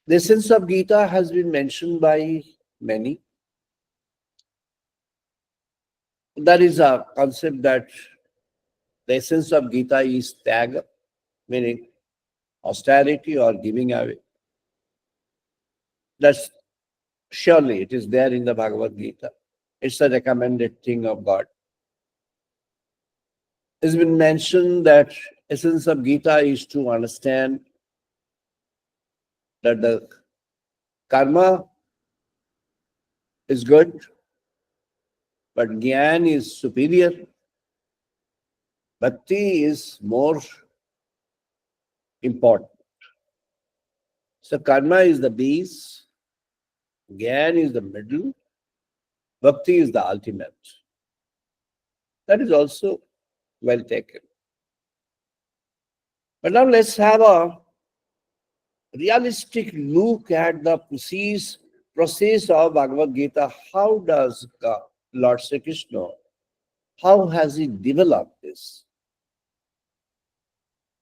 the essence of Gita has been mentioned by many. There is a concept that the essence of Gita is tyaga, meaning austerity or giving away. That's Surely it is there in the Bhagavad Gita. It's a recommended thing of God. It's been mentioned that essence of Gita is to understand that the karma is good, but Gyan is superior. Bhakti is more important. So karma is the base, Gyan is the middle, Bhakti is the ultimate. That is also well taken. But now let's have a realistic look at the process of Bhagavad Gita. How does Lord Sri Krishna, how has he developed this?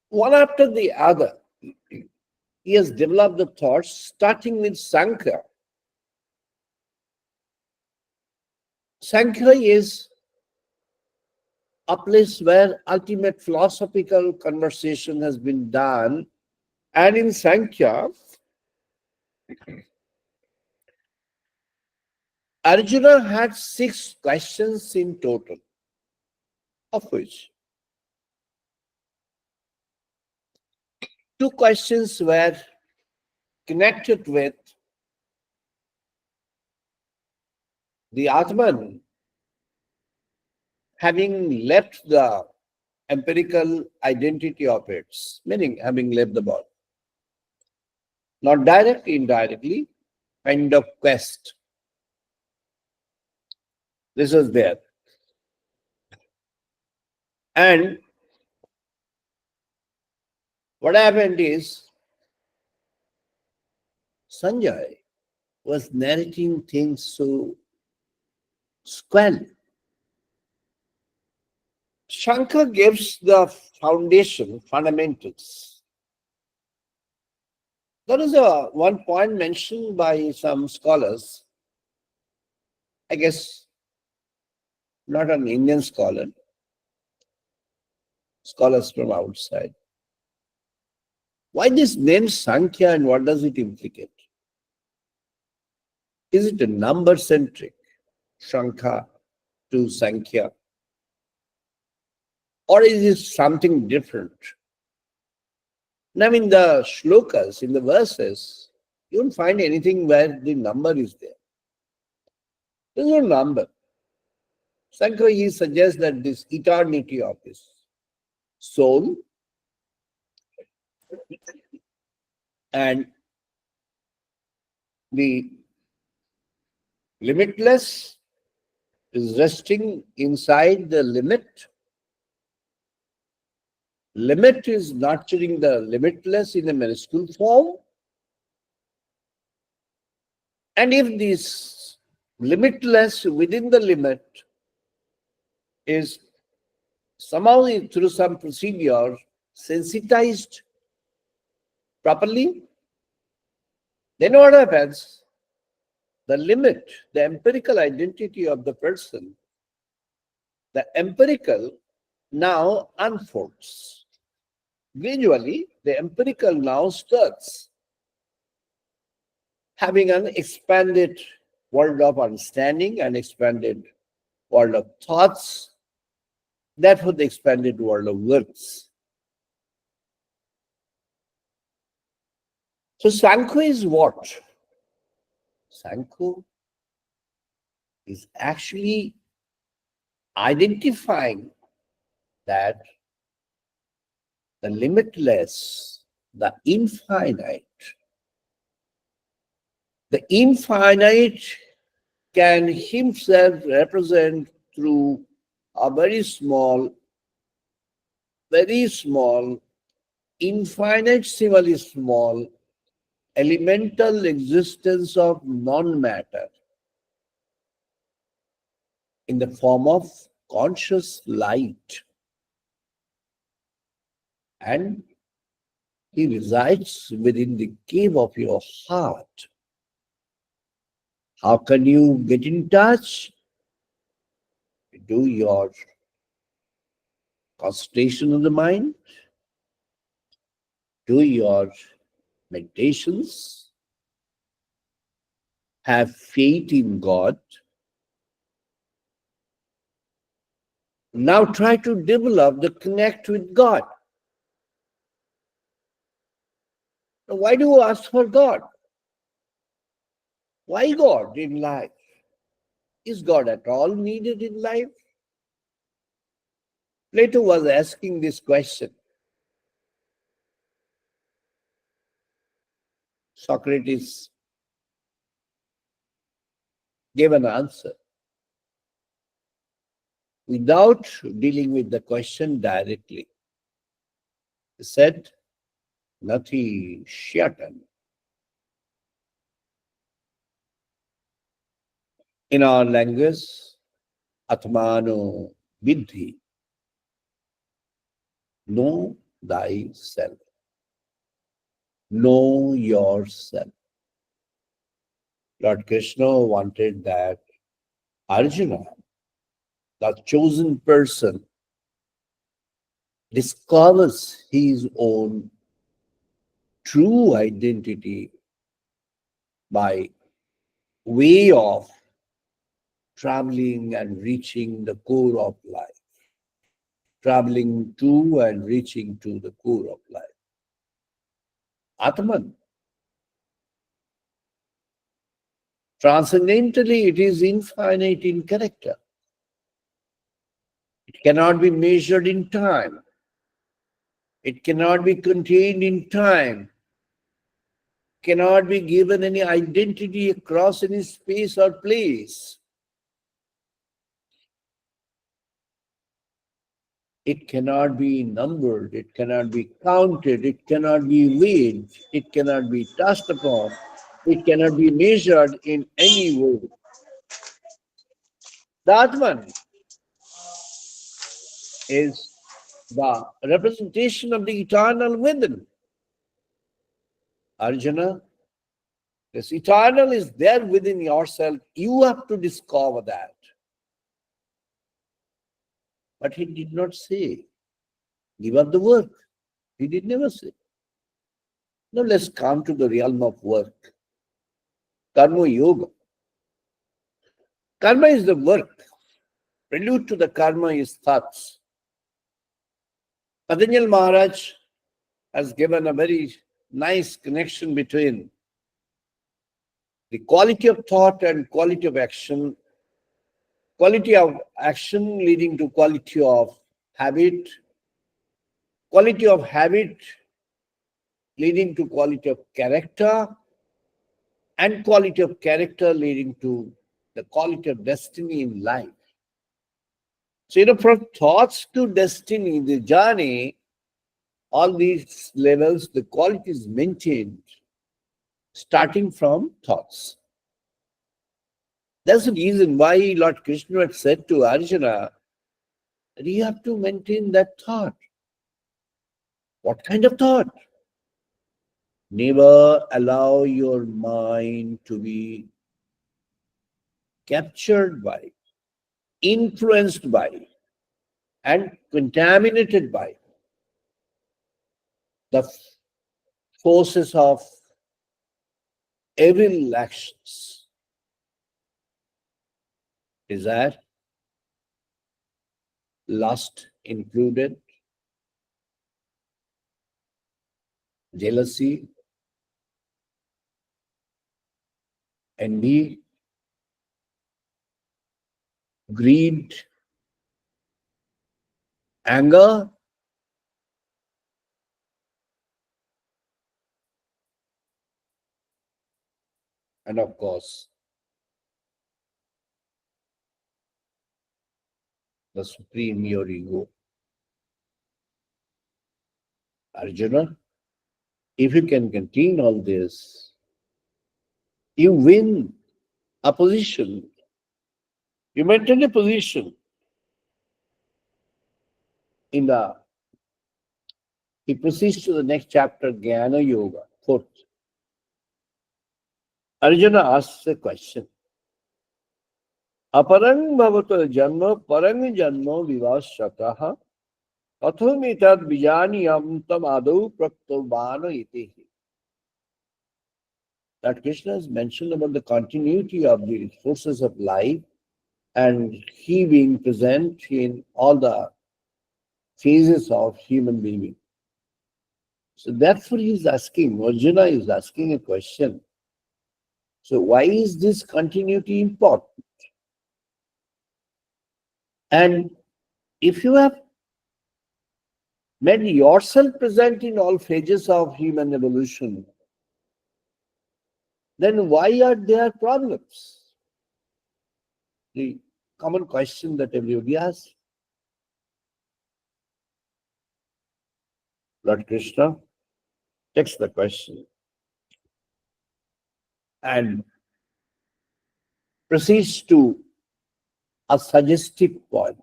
One after the other, he has developed the thoughts, starting with Sankhya. Sankhya is a place where ultimate philosophical conversation has been done. And in Sankhya, Arjuna had 6 questions in total, of which 2 questions were connected with the Atman having left the empirical identity of its, meaning having left the body. Not directly, indirectly, kind of quest. This was there. And what happened is, Sanjay was narrating things so squarely. Shankar gives the foundation, fundamentals. There is one point mentioned by some scholars, I guess not an Indian scholar, scholars from outside. Why this name Sankhya and what does it implicate? Is it a number centric, Shankha to Sankhya? Or is it something different? Now, in the shlokas, in the verses, you won't find anything where the number is there. There's no number. Shankara, he suggests that this eternity of this soul and the limitless is resting inside the limit. Limit is nurturing the limitless in a minuscule form. And if this limitless within the limit is somehow through some procedure sensitized properly, then what happens? The limit, the empirical identity of the person, the empirical now unfolds. Gradually, the empirical now starts having an expanded world of understanding, an expanded world of thoughts, therefore the expanded world of words. So Sankhya is what? Sankhya is actually identifying that the limitless, the infinite can himself represent through a very small, infinitesimally small, elemental existence of non-matter in the form of conscious light. And he resides within the cave of your heart. How can you get in touch? Do your concentration of the mind, do your meditations, have faith in God. Now try to develop the connect with God. Now, why do you ask for God? Why God in life? Is God at all needed in life? Plato was asking this question. Socrates gave an answer without dealing with the question directly. He said, Nati Shyatan. In our language, Atmano Vidhi. Know thyself. Know yourself. Lord Krishna wanted that Arjuna, the chosen person, discovers his own true identity by way of traveling and reaching the core of life. Traveling to and reaching to the core of life. Atman. Transcendentally, it is infinite in character. It cannot be measured in time. It cannot be contained in time. Cannot be given any identity across any space or place. It cannot be numbered. It cannot be counted. It cannot be weighed. It cannot be touched upon. It cannot be measured in any way. The Atman is the representation of the eternal within. Arjuna, this eternal is there within yourself. You have to discover that. But he did not say, give up the work. He did never say. Now let's come to the realm of work. Karma Yoga. Karma is the work. Prelude to the karma is thoughts. Patanjali Maharaj has given a very nice connection between the quality of thought and quality of action. Quality of action leading to quality of habit. Quality of habit leading to quality of character. And quality of character leading to the quality of destiny in life. So, from thoughts to destiny, the journey, all these levels, the quality is maintained, starting from thoughts. That's the reason why Lord Krishna had said to Arjuna that you have to maintain that thought. What kind of thought? Never allow your mind to be captured by, influenced by, and contaminated by the forces of evil actions. Desire, lust included, jealousy, envy, greed, anger, and of course, the supreme your ego. Arjuna, if you can contain all this, you win a position. You maintain a position in the. He proceeds to the next chapter, Jnana Yoga, fourth. Arjuna asks a question. Aparang bhavata janma parang janma vivasataha katham vijaniyam tam adau praktobana iti. that Krishna has mentioned about the continuity of the forces of life and he being present in all the phases of human being. So therefore he is asking, Arjuna is asking a question. So why is this continuity important? And if you have made yourself present in all phases of human evolution, then why are there problems? The common question that everybody asks. Lord Krishna takes the question and proceeds to a suggestive point.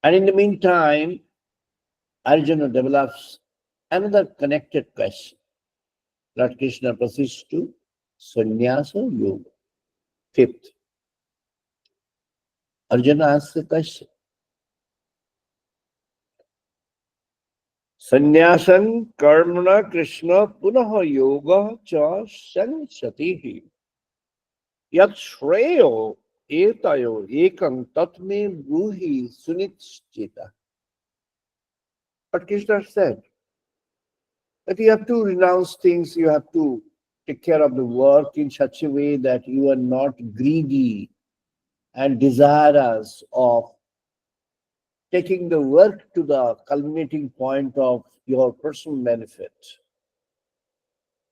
And in the meantime, Arjuna develops another connected question. Lord Krishna proceeds to Sannyasa Yoga. Fifth, Arjuna asks the question. Sannyasan karmana Krishna punaha yoga cha sanchatihi yat shreyo etayo ekam tatme bruhi sunitchita. But Krishna said that you have to renounce things, you have to take care of the work in such a way that you are not greedy and desirous of taking the work to the culminating point of your personal benefit.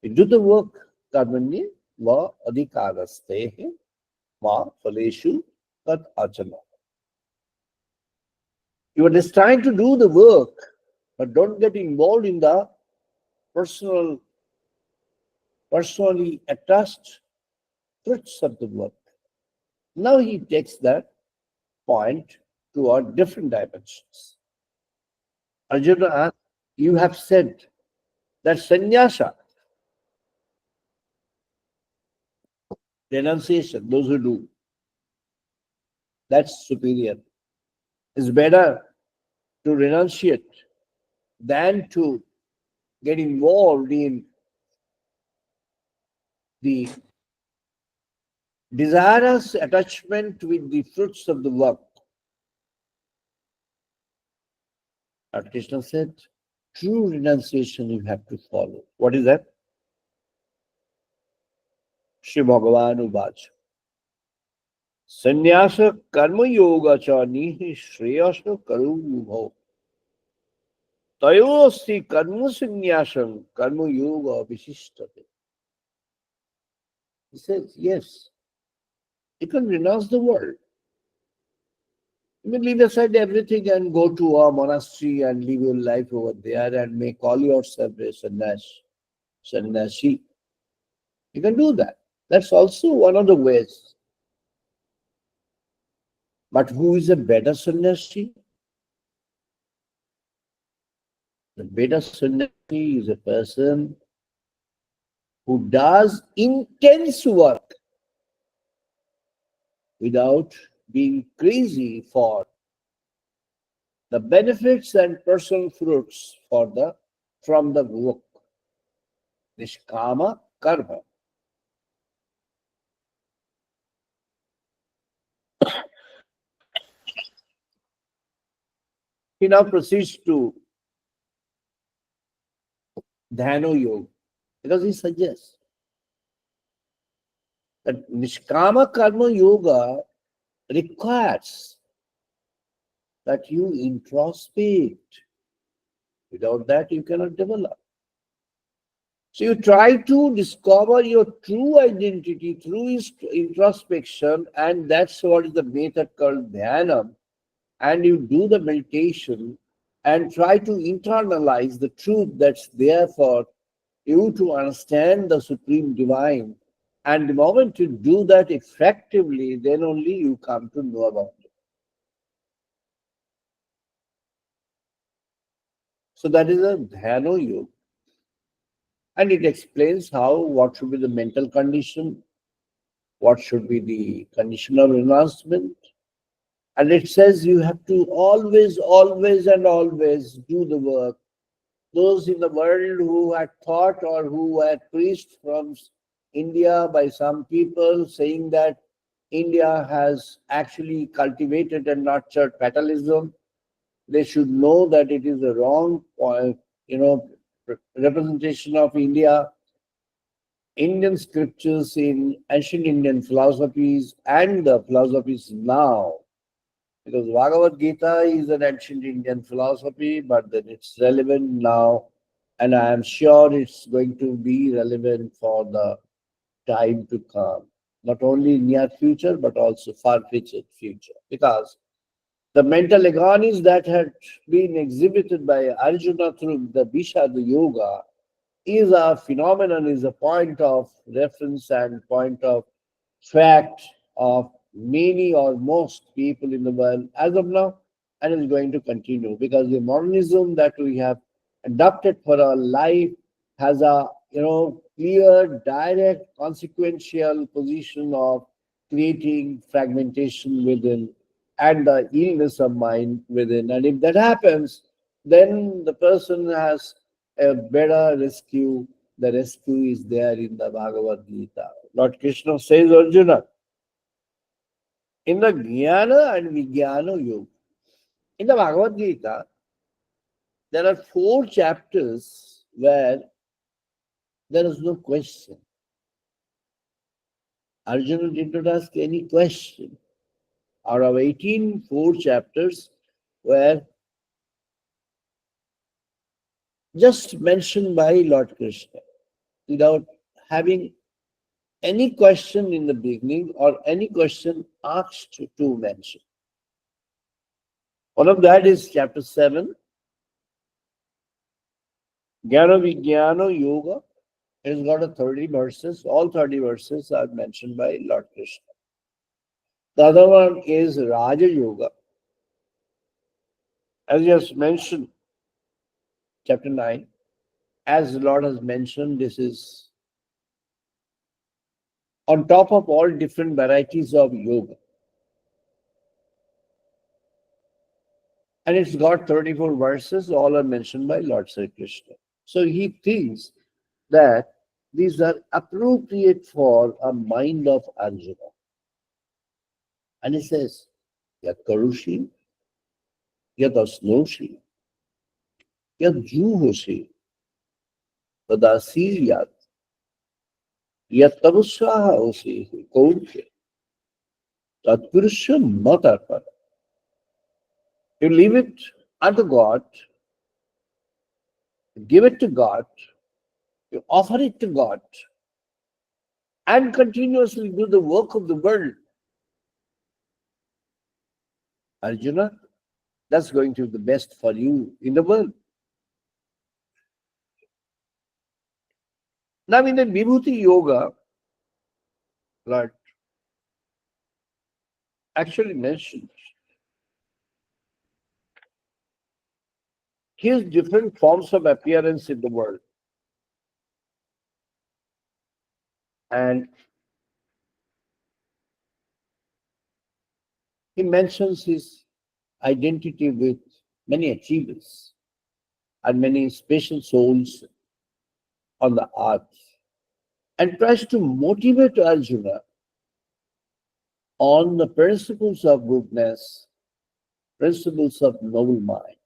You do the work, karmani va adhikarastehe ma phaleshu tat achana. You are just trying to do the work, but don't get involved in the personally attached fruits of the work. Now he takes that point to our different dimensions. Arjuna asks, you have said that sannyasa, renunciation, those who do, that's superior. It's better to renunciate than to get involved in the desirous attachment with the fruits of the work. As Krishna said, true renunciation you have to follow. What is that? Shri Bhagavan Ubach. Sannyasa karma yoga cha nihi shreyasa karu bhav. Tayosti karma sannyasam karma yoga visishtate. He says, yes, you can renounce the world. You can leave aside everything and go to a monastery and live your life over there and may call yourself a sannyasi. You can do that. That's also one of the ways. But who is a better sannyasi? The better sannyasi is a person who does intense work without being crazy for the benefits and personal fruits from the work. Nishkama karma. He now proceeds to Dhyano Yoga because he suggests that Nishkama Karma Yoga requires that you introspect. Without that, you cannot develop. So you try to discover your true identity through introspection, and that's what is the method called Dhyana. And you do the meditation and try to internalize the truth that's there for you to understand the Supreme Divine. And the moment you do that effectively, then only you come to know about it. So that is a Dhyano Yoga. And it explains what should be the mental condition, what should be the condition of renouncement. And it says you have to always, always, and always do the work those in the world who had thought or who had preached from India by some people saying that India has actually cultivated and nurtured fatalism, they should know that it is a wrong you know, representation of India. Indian scriptures in ancient Indian philosophies and the philosophies now, because Bhagavad Gita is an ancient Indian philosophy, but then it's relevant now, and I am sure it's going to be relevant for the time to come, not only near future but also far-fetched future, because the mental agonies that had been exhibited by Arjuna through the Vishada Yoga is a phenomenon, is a point of reference and point of fact of many or most people in the world as of now, and is going to continue, because the modernism that we have adopted for our life has a clear, direct, consequential position of creating fragmentation within and the illness of mind within. And if that happens, then the person has a better rescue. The rescue is there in the Bhagavad Gita. Lord Krishna says, Arjuna, in the Jnana and Vijnana Yoga, in the Bhagavad Gita, there are 4 chapters where there is no question. Arjuna did not ask any question. Out of 18, 4 chapters were just mentioned by Lord Krishna without having any question in the beginning or any question asked to mention. One of that is chapter 7, Jnana Vijnana Yoga. It has got 30 verses. All 30 verses are mentioned by Lord Krishna. The other one is Raja Yoga. As he has mentioned, chapter 9, as the Lord has mentioned, this is on top of all different varieties of yoga. And it's got 34 verses, all are mentioned by Lord Sri Krishna. So he thinks that these are appropriate for a mind of Arjuna. And he says, Yat Karushi, Yat Asnoshi, Yat Juhoshi, Tadasi Yat, Yat Tabuswaha Osi, Kaurke, Tatpurusha Matarpara. You leave it unto God, give it to God, you offer it to God, and continuously do the work of the world. Arjuna, that's going to be the best for you in the world. Now, in the Vibhuti Yoga, Lord actually mentions his different forms of appearance in the world. And he mentions his identity with many achievers and many special souls on the earth, and tries to motivate Arjuna on the principles of goodness, principles of noble mind.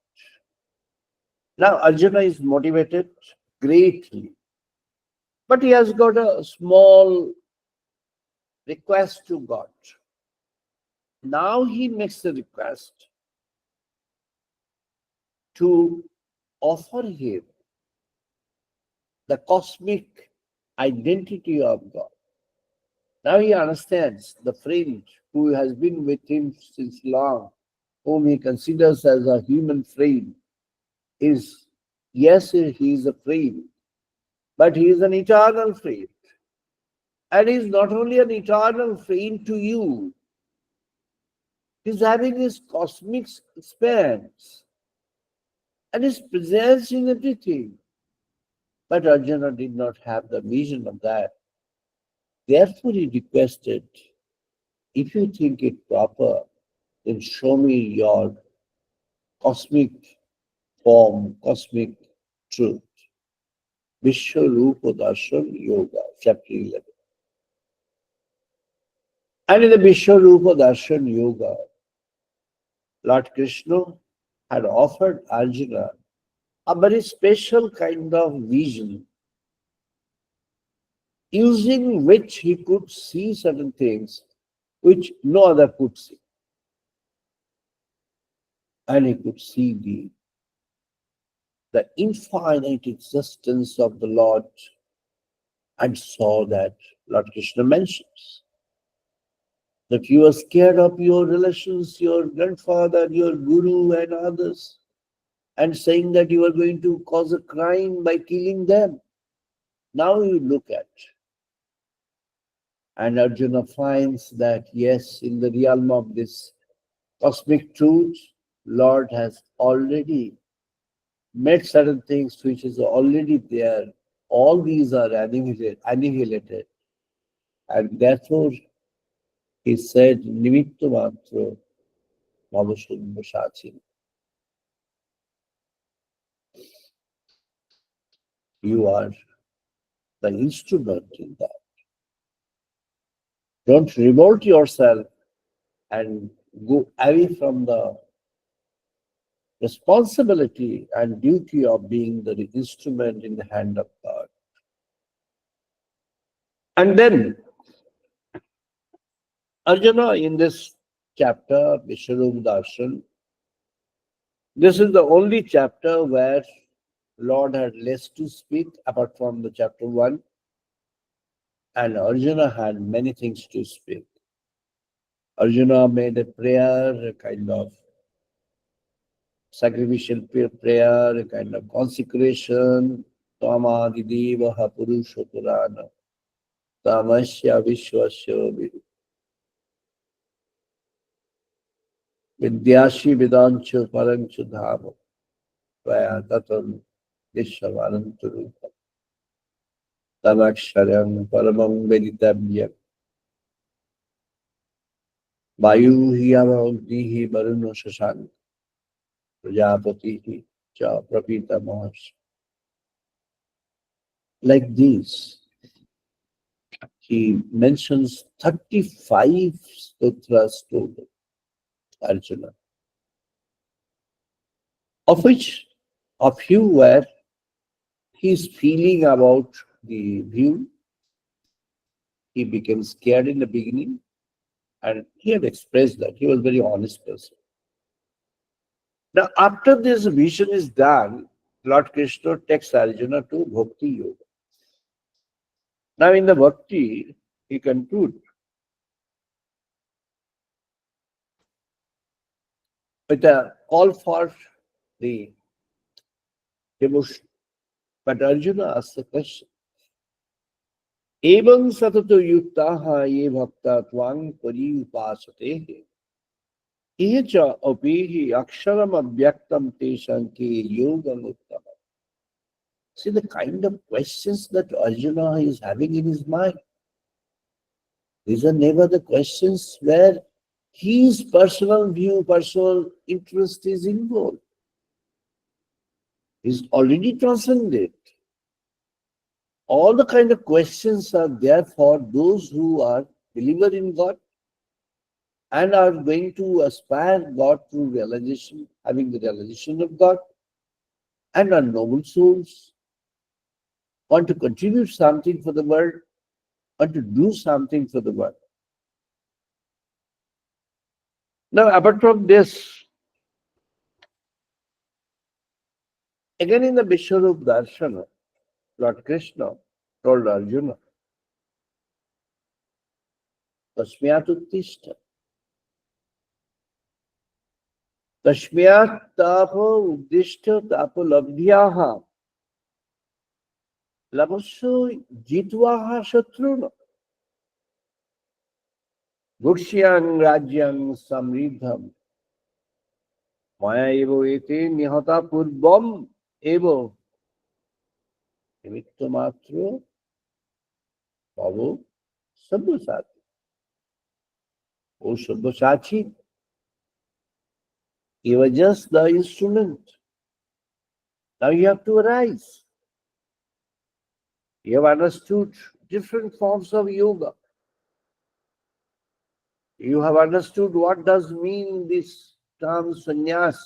Now, Arjuna is motivated greatly, but he has got a small request to God. Now he makes a request to offer him the cosmic identity of God. Now he understands the friend who has been with him since long, whom he considers as a human friend, is, yes, he is a friend, but he is an eternal friend. And he is not only an eternal friend to you, he is having his cosmic expanse and his presence in everything. But Arjuna did not have the vision of that. Therefore, he requested, if you think it proper, then show me your cosmic form, cosmic truth. Vishwarupa Darshan Yoga, chapter 11. And in the Vishwarupa Darshan Yoga, Lord Krishna had offered Arjuna a very special kind of vision, using which he could see certain things which no other could see. And he could see the infinite existence of the Lord, and saw that Lord Krishna mentions that you are scared of your relations, your grandfather, your guru, and others, and saying that you are going to cause a crime by killing them. Now you look at, and Arjuna finds that yes, in the realm of this cosmic truth, Lord has already made certain things which is already there. All these are annihilated. And therefore, he said, Nimittu Matra Bhavasundha Sachi. You are the instrument in that. Don't revolt yourself and go away from the responsibility and duty of being the instrument in the hand of God. And then Arjuna, in this chapter, Vishwarupa Darshan, this is the only chapter where Lord had less to speak apart from the chapter 1, and Arjuna had many things to speak. Arjuna made a prayer, a kind of sacrificial prayer, a kind of consecration. Tamadidevaha Purushottama Tamasya Vishwasya Vidyashi Vidancho Parancho Dhamo Vaya Tatam Vishwavarantu Tamaksharam Paramam Veditavyam Vayu Hiyamavdihi Varuno Shashank Prajapatihi Cha Prapita Mahas. Like this, he mentions 35 sutras to Arjuna, of which a few were his feeling about the view. He became scared in the beginning, and he had expressed that. He was a very honest person. Now, after this vision is done, Lord Krishna takes Arjuna to Bhakti Yoga. Now, in the Bhakti, he concludes with a call for the devotion. But Arjuna asks the question, Evam satato yuktaha ye bhakta tvang pari upasatehe echa apihi aksharam abhyaktam teshanke yogam uttama. See the kind of questions that Arjuna is having in his mind. These are never the questions where his personal view, personal interest is involved. He's already transcended. All the kind of questions are there for those who are believer in God and are going to aspire God through realization, having the realization of God, and are noble souls, want to contribute something for the world, want to do something for the world. Now, apart from this, again in the Vishwarupa Darshana, Lord Krishna told Arjuna, Tasmyat uttishta. Tasmyat tapo uddishta tapo labdhyaha. Labasya jitvaha shatruna. Gukshyang rajyang samridham. Maya evo ete nihata purvam evo. Nimitto matra bhavo sabdasati. O Sabdasachi, you were just the instrument. Now you have to arise. You have understood different forms of yoga. You have understood what does mean this term sannyas.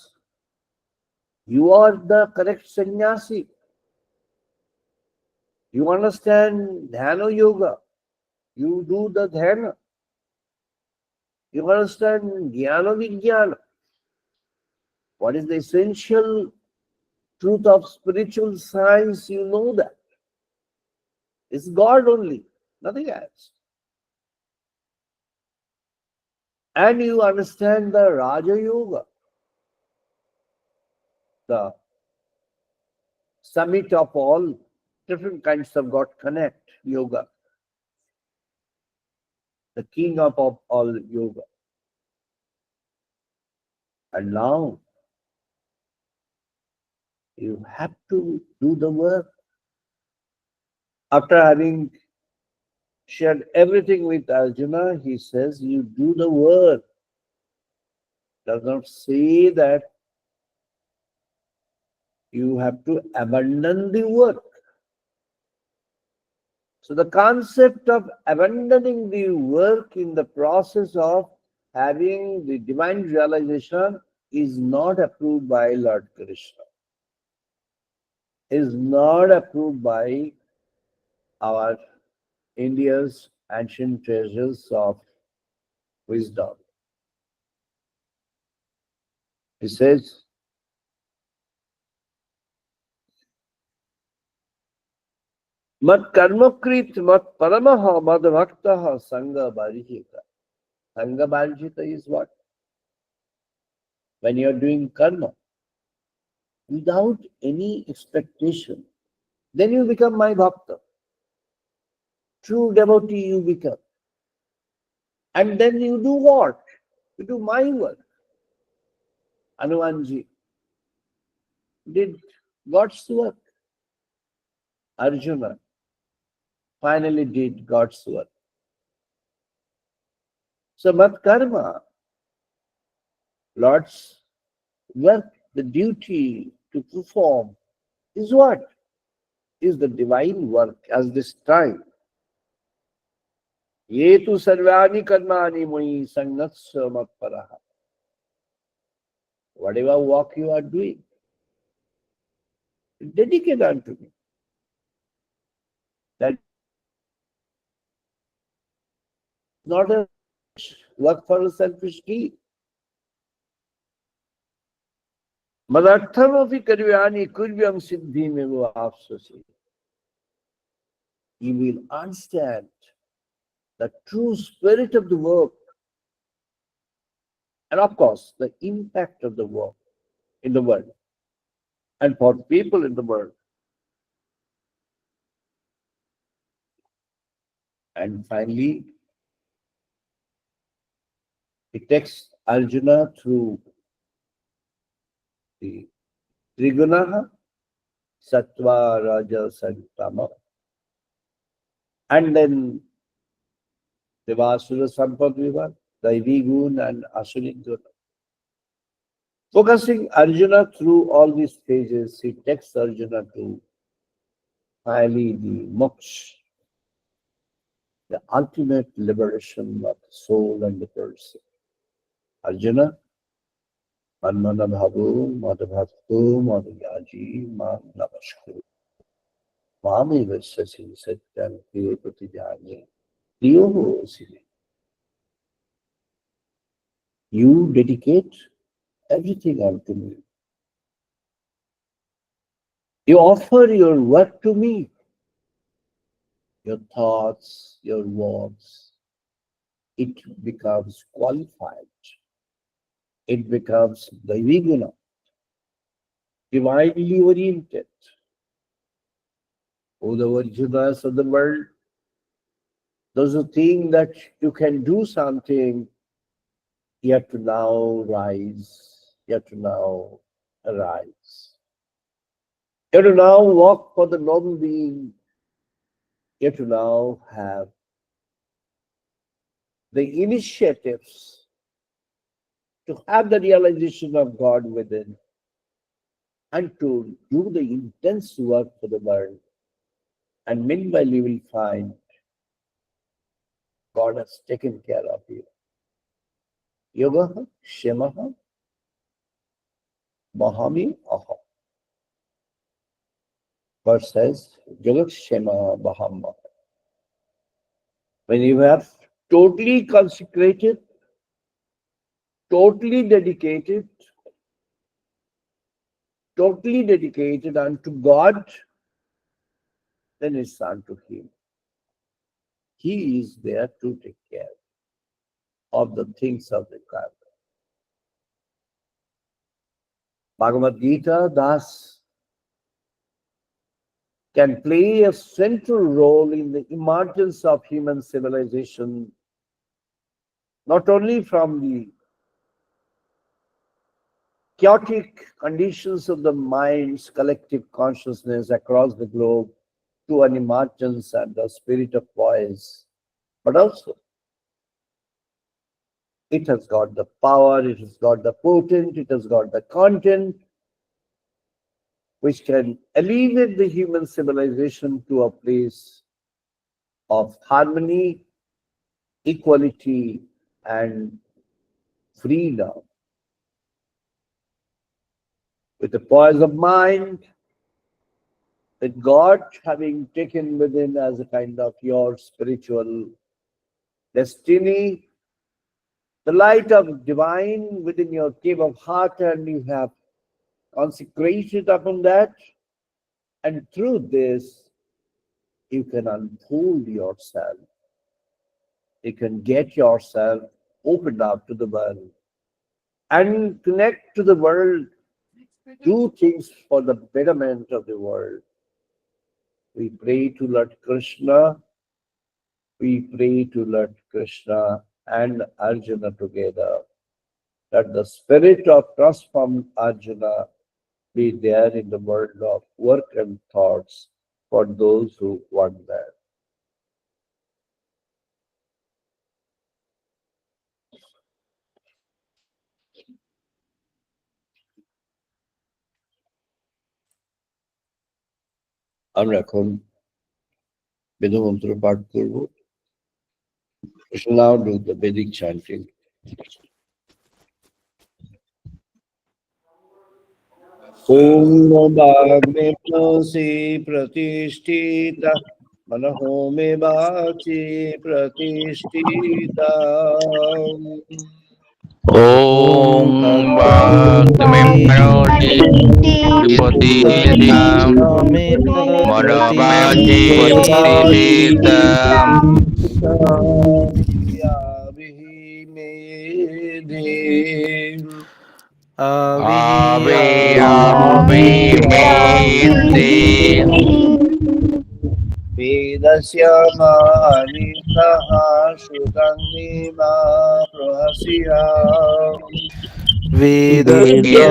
You are the correct sannyasi. You understand dhyana yoga. You do the dhyana. You understand jnana vijnana. What is the essential truth of spiritual science? You know that. It's God only, nothing else. And you understand the Raja Yoga, the summit of all different kinds of God connect yoga, the king of all yoga. And now you have to do the work. After having shared everything with Arjuna, he says, you do the work. Does not say that you have to abandon the work. So the concept of abandoning the work in the process of having the divine realization is not approved by Lord Krishna, is not approved by our India's ancient treasures of wisdom. He says, Mat karmakrit mat paramaha mad bhaktaha sangha barijita. Sangha barijita is what? When you are doing karma without any expectation, then you become my bhakta. True devotee you become. And then you do what? You do my work. Hanumanji did God's work. Arjuna finally did God's work. So mat karma, Lord's work, the duty to perform is what? Is the divine work as this time. Ye tu sarvani karmani mui sangatsa matparaha. Whatever work you are doing, dedicate unto me. That is not a work for a selfish gain. Madarthamapi karvyani kurvyam siddhi mevo apsasi. You will understand the true spirit of the work and of course the impact of the work in the world and for people in the world. And finally, it takes Arjuna through the Trigunaha, Sattva, Rajas, and Tama. And then Devasura Sampadviva, Daivi Gun and Asuri Guna. Focusing Arjuna through all these stages, he takes Arjuna to finally the moksha, the ultimate liberation of the soul and the person. Arjuna, Manmana Bhavu, Madhavaktu, Madhyaji, Mam Namaskuru. Mami Vesasi Satyam Kiripati Jani. You dedicate everything unto me. You offer your work to me. Your thoughts, your words, it becomes qualified. It becomes Daiviguna, divinely oriented. Oh, the Arjunas of the world, those who think that you can do something, you have to now rise. You have to now arise. You have to now walk for the noble being. You have to now have the initiatives to have the realization of God within. and to do the intense work for the world. And meanwhile, you will find God has taken care of you. Yoga Shemaha Mahami Aha. Verse says, Yoga Shema Bahama. When you have totally consecrated, totally dedicated, unto God, then it's unto Him. He is there to take care of the things of the God. Bhagavad Gita thus can play a central role in the emergence of human civilization, not only from the chaotic conditions of the mind's collective consciousness across the globe to an emergence and the spirit of voice, but also it has got the power, it has got the potent, it has got the content which can elevate the human civilization to a place of harmony, equality, and freedom. With the poise of mind, with God having taken within as a kind of your spiritual destiny, the light of divine within your cave of heart, and you have consecrated upon that, and through this you can unfold yourself. You can get yourself opened up to the world and connect to the world, do things for the betterment of the world. We pray to Lord Krishna, we pray to Lord Krishna and Arjuna together, that the spirit of transformed Arjuna be there in the world of work and thoughts for those who want that. আমরা এখন বেদমন্ত্র পাঠ করব। We shall now do the Vedic chanting. Om Bhagme Plasi Pratishtita Manaho Me Bhachi Pratishtita Om Banerjee Pratistham Banerjee Pratistham Vedasya manitaha shutanima prahasya Vedasya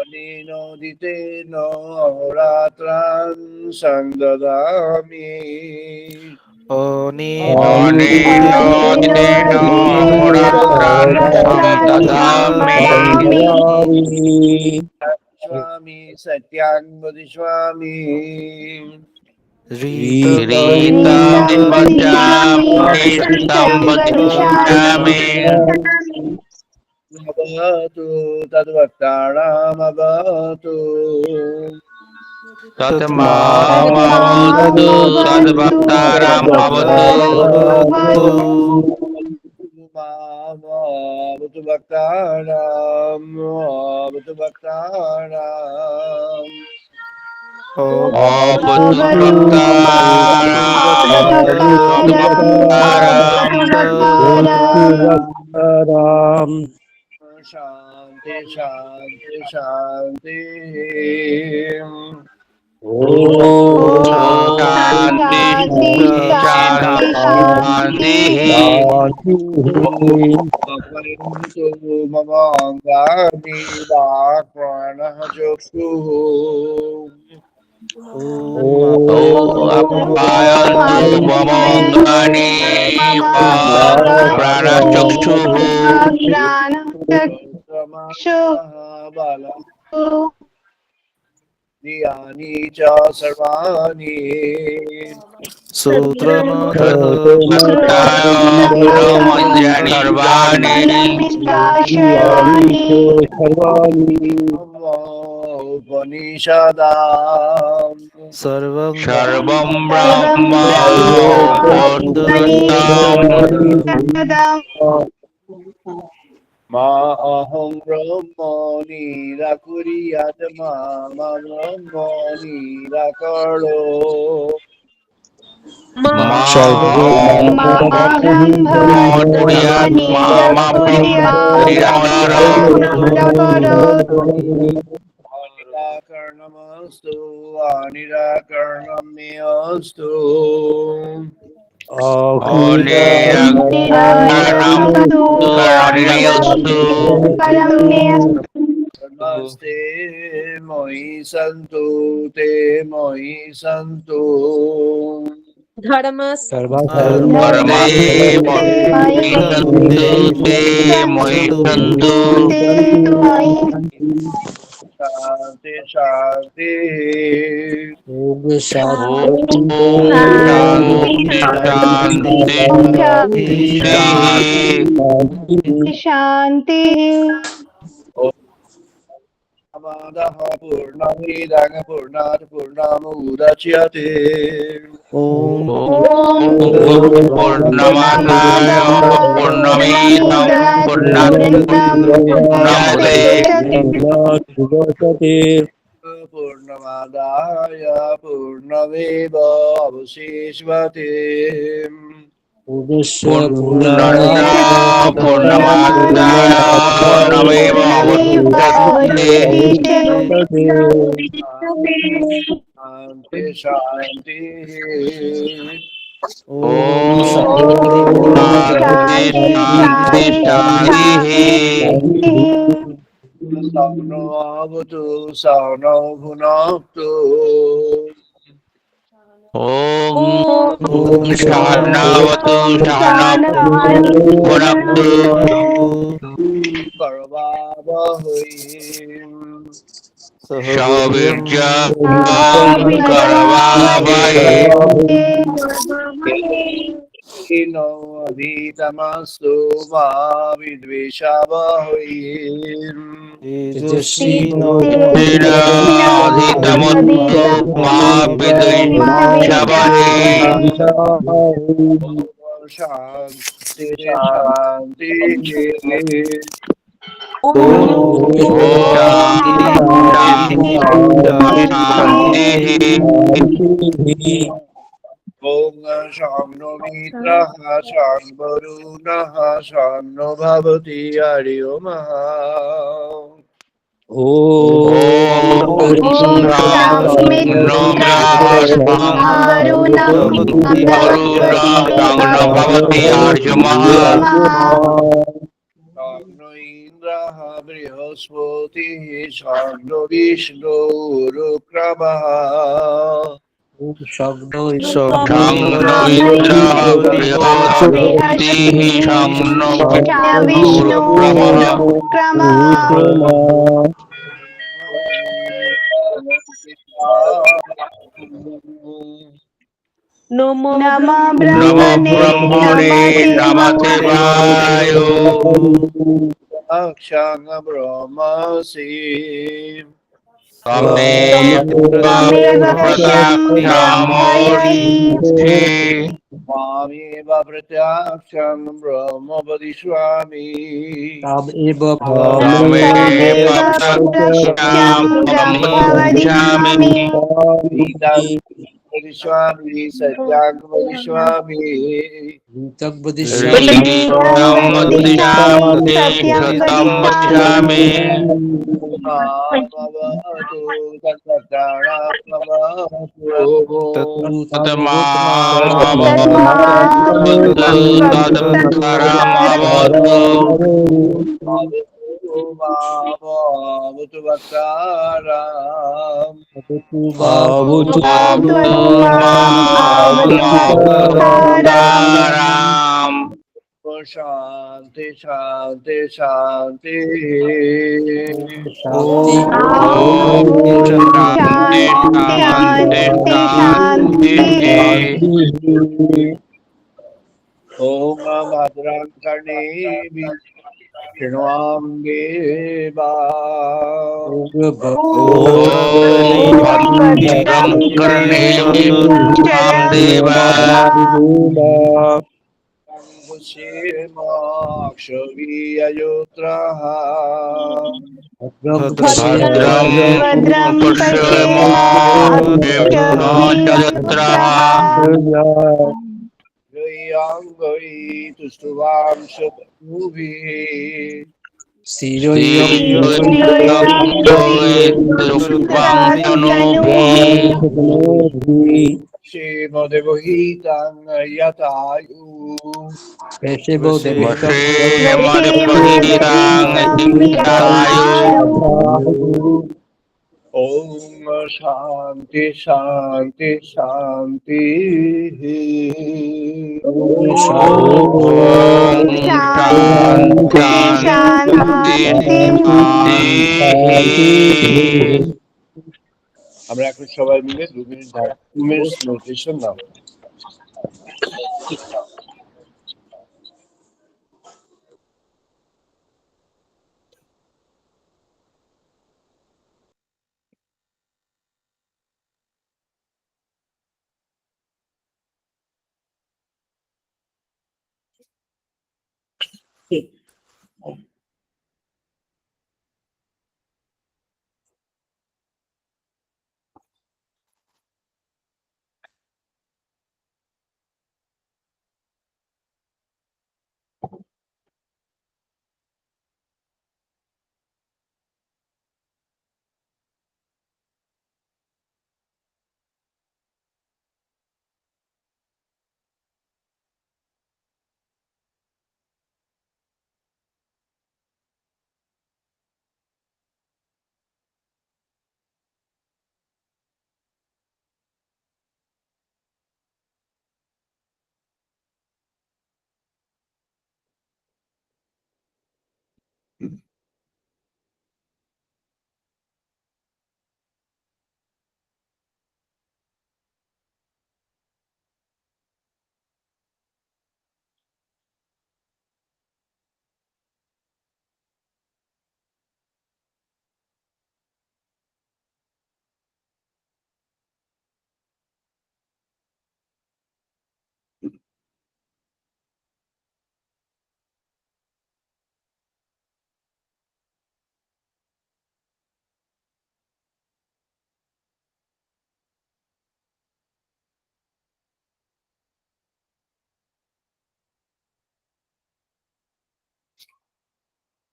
Anino diteno ahoratram sangdadami Swami Satyang Bodhiswami Ritam Vachami Sambhadishami Abhatu Tadvaktaram Abhatu Tatmamavatu Sadbhaktaram Bhavatu Abhatu Bhaktaram Abhatu Bhaktaram Abhatu Bhaktaram Shanti Shanti Shanti Shanti Shanti Papayantu Mamangani Bhakvanah Choksuhu Apayantu Mamangani প্রাণচক্ষুঃ প্রাণচক্ষু बालं दियानि च सर्वाणि श्रोत्रमथः श्रोत्रमथः मनोमञ्जानि सर्वाणि सर्वाणि उपनिषदाम् सर्वं सर्वं ब्रह्म ब्रह्मोपनिषदम् मा अहं ब्रह्म निराकुर्यात् मा ब्रह्म निराकरो निराकरणमस्तु अनिराकरणं मे अस्तु नमस्ते मयि सन्तु ते मयि सन्तु धर्मे मयि सन्तु ते मयि सन्तु शान्ति शान्ति ॐ शान्ति शान्ति शान्ति शांति पूर्णमादः पूर्णमिदं पूर्णात् पूर्णमुदच्यते ॐ पूर्णमादाय पूर्णमादाय पूर्णमिदं पूर्णात् पूर्णमुदच्यते पूर्णमादाय पूर्णमेवावशिष्यते पूर्णस्य पूर्णमादाय पूर्णमेवावशिष्यते शान्ति शान्ति ॐ शान्ति शान्ति शान्तिः सौनो अवतु सौनो भुनक्तु ॐ सहनावतु सहनौ कर्वावहै सवीर्यं करवावहै नो अधीतमस्तु मा विद्वेषावहै तेनाधितमस्तु मा विद्विषावहै शान्ति शान्ति ॐ शान्तिः ॐ शं मित्रः शं वरुणः शं नो भवति हरि ओम् भवति अर्जुमः शं नो इन्द्रः बृहस्पतिः शं नो विष्णुरुक्रमः शब्दो इन्द्रः बृहस्पतिः शं विष्णु नमो ब्रह्मणे नमते वायो अक्षं ब्रह्मसि त्वमेव प्रत्यक्षामूर्ति मामेव प्रत्यक्षं ब्रह्म वदिष्यामि त्वमेव प्रत्यक्षां वदिष्यामि गीतां वदिष्यामि सत्यां वदिष्यामि श्रीतं वदिष्यामि श्रुतं वदिष्यामि भवतु तत्सत्कारात्मवतु तत्मामवतु तदक्षरमवतु भवतु वक्ताराम् वक्ताराम् Shanti Shanti Shanti. शांति Om शांति Shanti शांति Shanti. Om Bhadram Karnevi Shrinvam Deva. ओम भद्रं कर्णेभिः देवा Kushemakshaviyayotraha. भद्रं भद्रं पश्येमाक्षभिर्नोचयत्रः Jayangari Tustuvam Shatanuvi. श्रीयुक्तोयेत्तुष्टं तनूभिः Shimadevahitam Yatayu. वशेमरिपहिताङ्गतायुः Om Shanti Shanti Shanti. ॐ Shanti शान्ति Shanti. আমরা এখন সবাই মিলে 2 মিনিট 2 মিনিট মেডিটেশন নাও।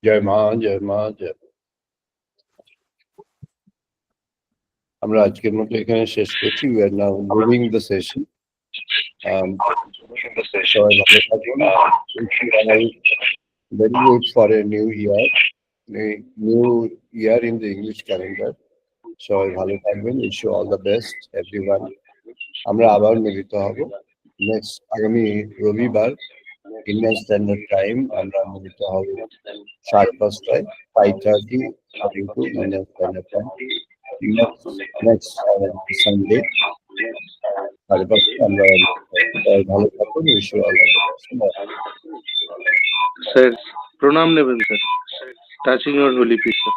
জয় মা জয় মা জয়। আমরা আজকের মতো এখানে শেষ করছি। We are now moving the session. সবাই ভালো থাকুন। Very good for a new year. A new year in the English calendar. সবাই ভালো থাকবেন। Wish you all the best everyone. আমরা আবার মিলিত হব নেক্সট আগামী রবিবার ইন্ডিয়ান স্ট্যান্ডার্ড টাইম। আমরা মিলিত হব 5:30 5:30 according to Indian Standard Time. Next Sunday আমরা ভালো থাকুন। Wish you all the best. Sir, pranam neven sir. Touching your holy feet, sir.